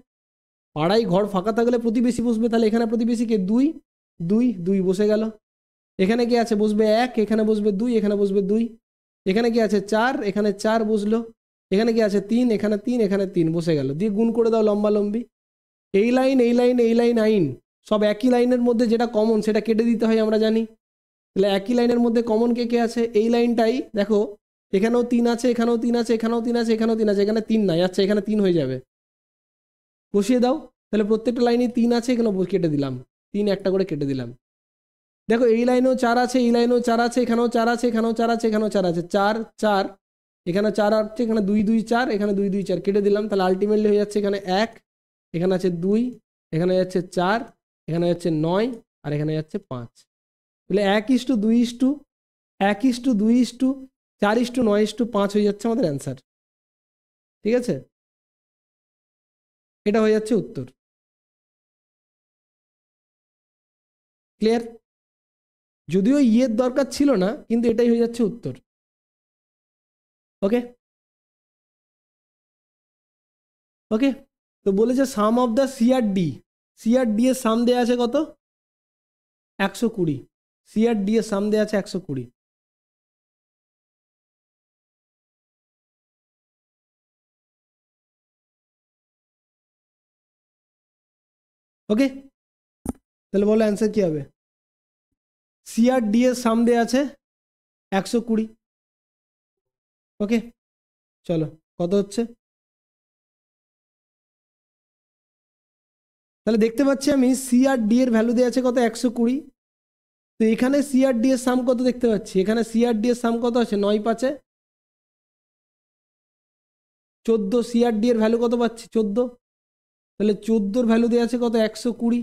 পাড়ায় ঘর ফাঁকা থাকলে প্রতিবেশী বসবে, তাহলে এখানে প্রতিবেশী কে? 2, 2, 2 বসে গেল। এখানে কি আছে? বসবে 1, এখানে বসবে 2, এখানে বসবে 2। এখানে কি আছে? 4, এখানে 4 বসলো। এখানে কি আছে? 3, এখানে 3, এখানে 3 বসে গেল। দিয়ে গুণ করে দাও লম্বা লম্বি। এই লাইন, এই লাইন, এই লাইন, আইন সব একই লাইনের মধ্যে যেটা কমন সেটা কেটে দিতে হয় আমরা জানি। তাহলে একই লাইনের মধ্যে কমন কে কে আছে, এই লাইনটাই দেখো এখানেও 3 আছে, এখানেও 3 আছে, এখানেও 3 আছে, এখানেও 3 আছে, এখানে 3 নাই। আচ্ছা এখানে 3 হয়ে যাবে, বসিয়ে দাও। তাহলে প্রত্যেকটা লাইনে 3 আছে, এখানে কেটে দিলাম 3, একটা করে কেটে দিলাম। দেখো এই লাইনেও 4 আছে, এই লাইনেও 4 আছে, এখানেও 4 আছে, এখানেও 4 আছে, এখানেও 4 আছে, 4 4, এখানে 4 আছে, এখানে 2 2 4, এখানে 2 2 4 কেটে দিলাম। তাহলে আলটিমেটলি হয়ে যাচ্ছে এখানে 1, এখানে আছে 2, এখানে যাচ্ছে 4, এখানে যাচ্ছে 9, আর এখানে যাচ্ছে 5। তাহলে 1:2:1:2:4:9:5 হয়ে যাচ্ছে আমাদের অ্যান্সার। ঠিক আছে, এটা হয়ে যাচ্ছে উত্তর। ক্লিয়ার? যদিও ইয়ের দরকার ছিল না, কিন্তু এটাই হয়ে যাচ্ছে উত্তর। ওকে ওকে, তো বলেছে সাম অফ দ্য সিআরডি, সিআরডি এর সাম দেওয়া আছে কত? 120। সিআরডি এর সাম দেওয়া আছে 120। ওকে, তাহলে বলো অ্যান্সার কি হবে? সিআরডি এর সাম দেওয়া আছে 120। ওকে, চলো কত হচ্ছে? তাহলে দেখতে পাচ্ছি আমি সিআরডি এর ভ্যালু দেওয়া আছে কত? 120। তো এখানে সিআরডি এর সাম কত দেখতে পাচ্ছি? এখানে সিআরডি এর সাম কত আছে? 9 5 14। সিআরডি এর ভ্যালু কত পাচ্ছি? 14। তাহলে 14 ভ্যালু দেওয়া আছে কত? 120।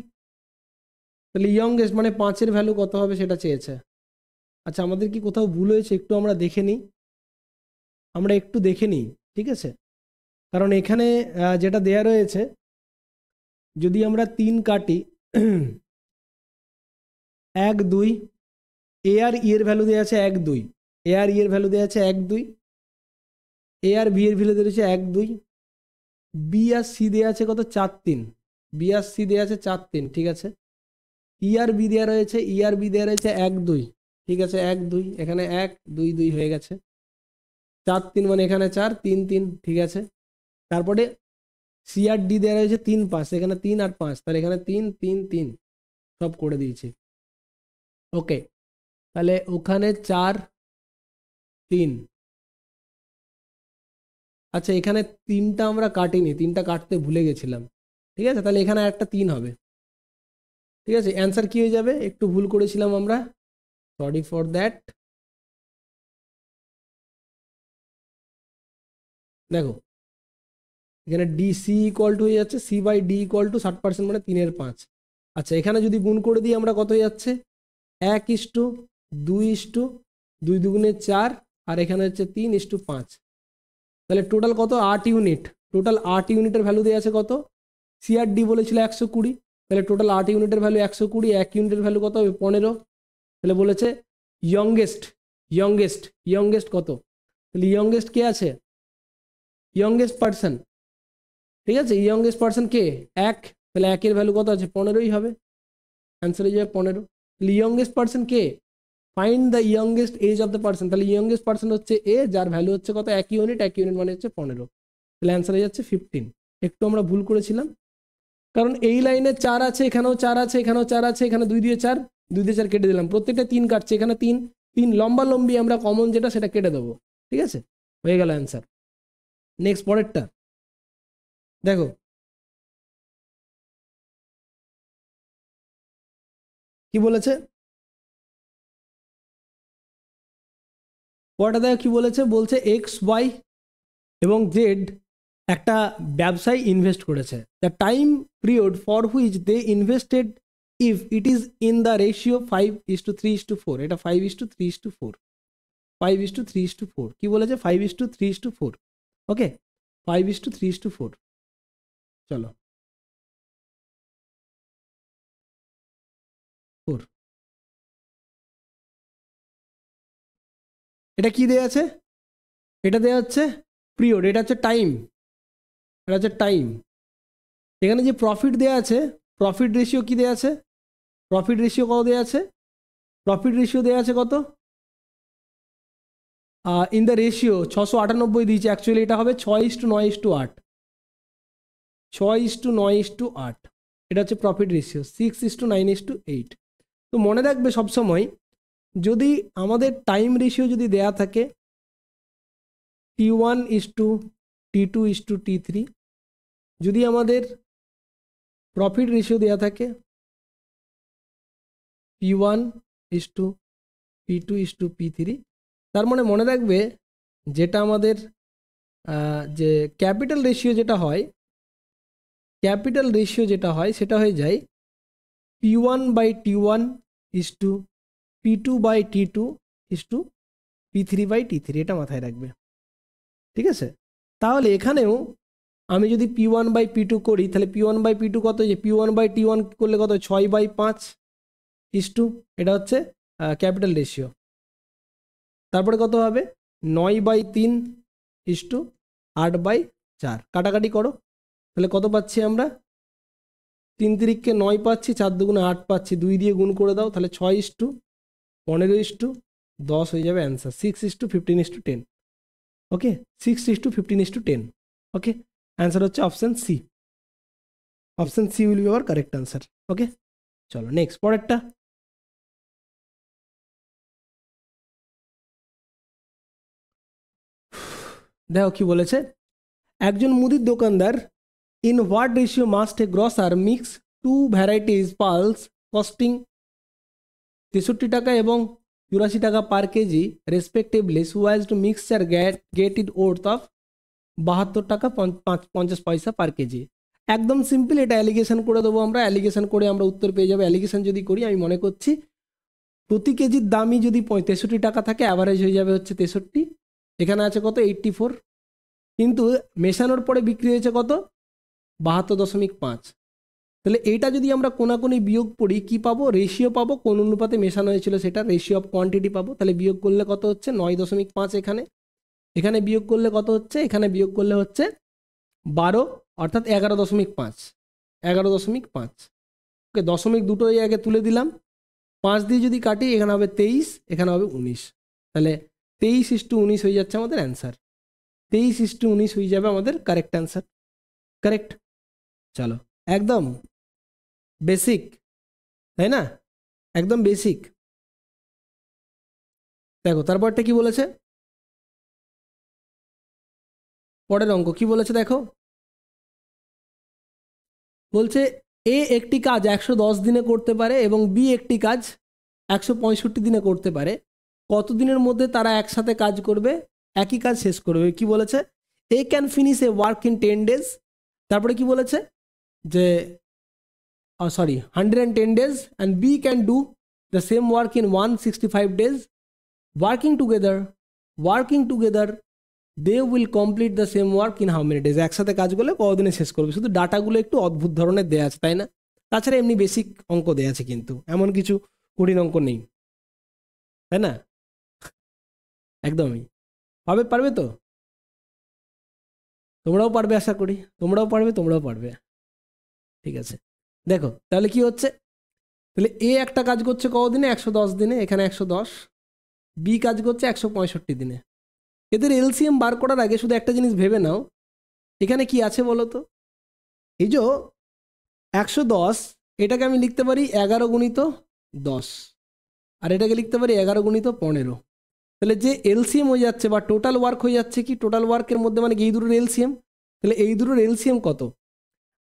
তাহলে ইয়ংগেস্ট মানে 5-এর ভ্যালু কত হবে সেটা চেয়েছে। আচ্ছা আমাদের কি কোথাও ভুল হয়েছে? একটু আমরা দেখে নিই, আমরা একটু দেখে নিই। ঠিক আছে, কারণ এখানে যেটা দেয়া রয়েছে, যদি আমরা 3 কাটি 1 2, এ আর ই এর ভ্যালু দেওয়া আছে 1 2, এ আর ই এর ভ্যালু দেওয়া আছে 1 2, এ আর বি এর ভ্যালু দেওয়া আছে 1 2, বি আর সি দেওয়া আছে কত? 4 3, বি আর সি দেওয়া আছে 4 3। ঠিক আছে, ই আর বি দেওয়া রয়েছে, ই আর বি দেওয়া রয়েছে 1 2। ঠিক আছে 1 2, এখানে 1 2 2 হয়ে গেছে। 4 3 মানে এখানে 4 3 3। ঠিক আছে, তারপরে সি আর ডি দেওয়া রয়েছে 3 5, এখানে 3 আর 5, তাহলে এখানে 3 3 3 সব করে দিয়েছি। ওকে, তাহলে ওখানে 4 3। আচ্ছা এখানে 3টা আমরা কাটিনি, 3টা কাটতে ভুলে গেছিলাম। ঠিক আছে, তাহলে এখানে একটা 3 হবে। ঠিক আছে, অ্যান্সার কি হয়ে যাবে? একটু ভুল করেছিলাম আমরা, সরি ফর দ্যাট। দেখো এখানে ডি সি ইকুয়াল টু হয়ে যাচ্ছে C by D equal to 60%, মানে 3 5। আচ্ছা এখানে যদি গুণ করে দিই আমরা, কত হয়ে যাচ্ছে? 1:2:2 দুগুণে 4, আর এখানে হচ্ছে 3:5। তাহলে টোটাল কত? 8 ইউনিট। টোটাল 8 ইউনিটের ভ্যালু দেওয়া আছে কত? সিআরডি বলেছিল 120, তাহলে টোটাল 8 ইউনিটের ভ্যালু 120, 1 ইউনিটের ভ্যালু কত হবে? 15। তাহলে বলেছে ইয়ংগেস্ট, ইয়ংগেস্ট ইয়ংগেস্ট কত? তাহলে ইয়ংগেস্ট কে আছে? Youngest person. ঠিক আছে, ইয়ংগেস্ট পার্সন কে? 1। তাহলে 1 এর ভ্যালু কত আছে? 15ই হবে। অ্যান্সার হয়ে যাবে 15। তাহলে ইয়ংগেস্ট পার্সন কে? Find the youngest age of the person. তাহলে ইয়ংগেস্ট পার্সন হচ্ছে এ, যার ভ্যালু হচ্ছে কত? 1 ইউনিট, 1 ইউনিট মানে হচ্ছে 15। তাহলে অ্যান্সার হয়ে যাচ্ছে 15। একটু আমরা ভুল করেছিলাম, কারণ এই লাইনে 4 আছে, এখানেও 4 আছে, এখানেও 4 আছে, এখানে 2 দিয়ে 4, 2 দিয়ে 4 কেটে দিলাম। প্রত্যেকটা 3 কাটছে, এখানে 3 3 লম্বা লম্বি আমরা কমন যেটা সেটা কেটে দেবো। ঠিক আছে, হয়ে গেল অ্যান্সার। নেক্সট পরেরটা দেখো, কি বলেছে? পরেরটা দেখো কি বলেছে। বলছে এক্স ওয়াই এবং জেড একটা ব্যবসায় ইনভেস্ট করেছে। The time period for which they invested if it is in the ratio 5:3:4। এটা 5:3:4, 5:3:4 কি বলেছে? 5:3:4। ওকে, 5:3:4। চলো 4, এটা কি দেয়া আছে? এটা দেয়া হচ্ছে পিরিয়ড, এটা হচ্ছে টাইম, এটা হচ্ছে টাইম। এখানে যে প্রফিট দেয়া আছে, প্রফিট রেশিও কি দেয়া আছে? প্রফিট রেশিও কত দেয়া আছে? প্রফিট রেশিও দেয়া আছে কত? ইন দ্য রেশিও 698 দিয়েছে। অ্যাকচুয়ালি এটা হবে 6:9:8, 6:9:8। এটা হচ্ছে প্রফিট রেশিও। 6:9:8। তো মনে রাখবে সবসময় যদি আমাদের টাইম রেশিও যদি দেয়া থাকে T1:T2:T3, যদি আমাদের প্রফিট রেশিও দেয়া থাকে P1:P2:P3, তার মানে মনে রাখবে যেটা আমাদের যে ক্যাপিটাল রেশিও যেটা হয়, সেটা হয়ে যায় P1/T1:P2/T2:P3/T3, এটা মাথায় রাখবে। ঠিক আছে, তাহলে এখানেও আমি যদি P1/P2 করি তাহলে P1/P2 কত, যে P1/T1 করলে কত, 6/5, এটা হচ্ছে ক্যাপিটাল রেশিও। তারপরে কত হবে 9/3, 8/4, কাটাকাটি করো, তাহলে কত পাচ্ছি আমরা, 3 তিরিককে 9 পাচ্ছি, 4 দুগুণে 8 পাচ্ছি, 2 দিয়ে গুণ করে দাও, তাহলে 6:15:10 হয়ে যাবে অ্যান্সার। 6:15:10, ওকে, 6:15:10, ওকে, অ্যান্সার হচ্ছে option C. Option C will be our correct answer. Okay, চলো নেক্সট, পরেরটা। দেখো কি বলেছে, একজন মুদির দোকানদার in what ratio must a grocer mix two varieties pulses costing 63 টাকা এবং 84 টাকা per kg respectively, so as to mixture get it worth of 72 টাকা 50 পয়সা পার কেজি। একদম সিম্পল, এটা অ্যালিগেশন করে দেবো আমরা, অ্যালিগেশন করে আমরা উত্তর পেয়ে যাবো। অ্যালিগেশন যদি করি, আমি মনে করছি প্রতি কেজির দামই যদি 63 টাকা থাকে, অ্যাভারেজ হয়ে যাবে হচ্ছে 63, এখানে আছে কত 84, কিন্তু মেশানোর পরে বিক্রি হয়েছে কত 72.5। তাহলে এইটা যদি আমরা কোনাকুনি বিয়োগ করি কি পাবো, রেশিও পাবো, কোন অনুপাতে মেশানো হয়েছিল সেটা রেশিও অফ কোয়ান্টিটি পাবো। তাহলে বিয়োগ করলে কত হচ্ছে 9.5, এখানে বিয়োগ করলে কত হচ্ছে, এখানে বিয়োগ করলে হচ্ছে 12, অর্থাৎ 11.5। ওকে, দশমিক দুটো এই আগে তুলে দিলাম, 5 দিয়ে যদি কাটি এখানে হবে 23, এখানে হবে 19, তাহলে 23:19 হয়ে যাচ্ছে আমাদের অ্যান্সার। 23:19 হয়ে যাবে আমাদের কারেক্ট অ্যান্সার। কারেক্ট, চলো একদম বেসিক, তাই না, একদম বেসিক। দেখো তারপরটা কি বলেছে, পরের অঙ্ক কি বলেছে দেখো, বলছে এ একটি কাজ 110 দিনে করতে পারে এবং বি একটি কাজ 165 দিনে করতে পারে, কত দিনের মধ্যে তারা একসাথে কাজ করবে, একই কাজ শেষ করবে। কি বলেছে, A can finish a work in 10 days, তারপরে কি বলেছে যে 110 days, and B can do the same work in 165 days. Working together they will complete the same work in how many days? একসাথে কাজ করলে কতদিনে শেষ করবে। শুধু ডাটাগুলো একটু অদ্ভুত ধরনের দেয়া আছে, তাই না, তাছাড়া এমনি বেসিক অঙ্ক দেয়া আছে, কিন্তু এমন কিছু কঠিন অঙ্ক নেই, তাই না, একদমই পারবে তো, তোমরাও পারবে, আশা করি তোমরাও পারবে। ঠিক আছে, দেখো তাহলে কি হচ্ছে, তাহলে এ একটা কাজ করছে কতদিনে, 110 দিনে, এখানে 110, বি কাজ করছে 165 দিনে। এদের এলসিএম বার করার আগে শুধু একটা জিনিস ভেবে নাও, এখানে কি আছে বলো তো, এই যে 110, এটাকে আমি লিখতে পারি 11×10, আর এটাকে লিখতে পারি 11×15। তাহলে যে এলসিএম হয়ে যাচ্ছে বা টোটাল ওয়ার্ক হয়ে যাচ্ছে কি, টোটাল ওয়ার্কের মধ্যে মানে এই দুটোর এলসিএম, তাহলে এই দুটোর এলসিএম কত।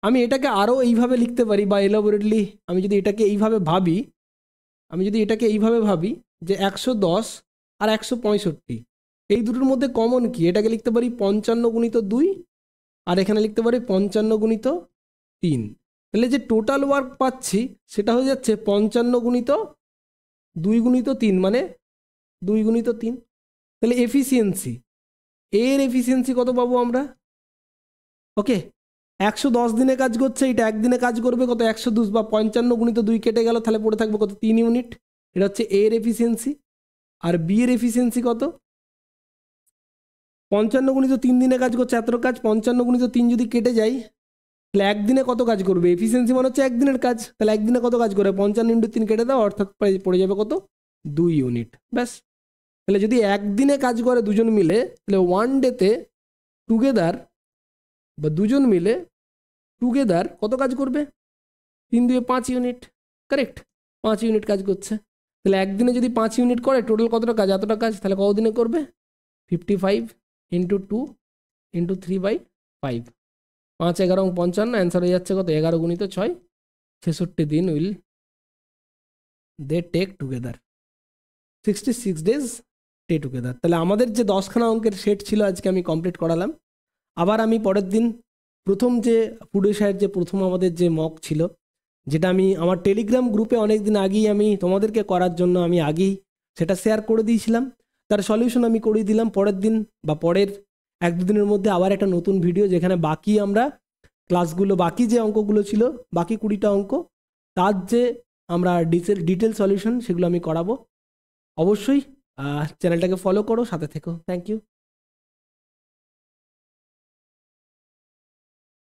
আমি এটাকে আরও এইভাবে লিখতে পারি বা এলাবোরেটলি আমি যদি এটাকে এইভাবে ভাবি, যে 110 আর 165, এই দুটোর মধ্যে কমন কি, এটাকে লিখতে পারি 55×2, আর এখানে লিখতে পারি 55×3। তাহলে যে টোটাল ওয়ার্ক পাচ্ছি সেটা হয়ে যাচ্ছে 55×2×3, মানে 2×3। তাহলে এফিসিয়েন্সি, এর এফিসিয়েন্সি কত পাবো আমরা, ওকে, 110 দিনে কাজ করছে, এটা একদিনে কাজ করবে কত, 102 বা 55×2 কেটে গেল, তাহলে পড়ে থাকবে কত, 3 ইউনিট। এটা হচ্ছে এর এফিসিয়েন্সি। আর বি এর এফিসিয়েন্সি কত, 55×3 দিনে কাজ করছে এত কাজ, 55×3 যদি কেটে যায় তাহলে একদিনে কত কাজ করবে, এফিসিয়েন্সি মানে হচ্ছে একদিনের কাজ, তাহলে একদিনে কত কাজ করবে, 55×3 কেটে দাও, অর্থাৎ পড়ে যাবে কত, 2 ইউনিট, ব্যাস। তাহলে যদি একদিনে কাজ করে দুজন মিলে, তাহলে ওয়ান ডেতে টুগেদার বা দুজন মিলে টুগেদার কত কাজ করবে, 3 × 2 = 5 ইউনিট, কারেক্ট, 5 ইউনিট কাজ করছে। তাহলে একদিনে যদি 5 ইউনিট করে টোটাল কতটা কাজ, এতটা কাজ, তাহলে কতদিনে করবে? 55 ইন্টু 2 ইন্টু 3/5, 5 11 55, অ্যান্সার হয়ে যাচ্ছে কত? 11 গুণিত 6, 66 দিন will they take together, 66 days take together. তাহলে আমাদের যে 10খানা অঙ্কের সেট ছিল আজকে আমি কমপ্লিট করালাম। আবার আমি পরের দিন প্রথম যে ফুড এশিয়ার যে প্রথম আমাদের যে মক ছিল, যেটা আমি আমার টেলিগ্রাম গ্রুপে অনেক দিন আগেই আমি তোমাদেরকে করার জন্য আমি আগেই সেটা শেয়ার করে দিয়েছিলাম, তার সলিউশন আমি করিয়ে দিলাম। পরের দিন বা পরের 1-2 দিনের মধ্যে আবার একটা নতুন ভিডিও, যেখানে বাকি আমরা ক্লাসগুলো, বাকি যে অঙ্কগুলো ছিল, বাকি 20টা অঙ্ক, তার যে আমরা ডিটেল সলিউশন সেগুলো আমি করাবো। অবশ্যই চ্যানেলটাকে ফলো করো, সাথে থেকো। Thank you.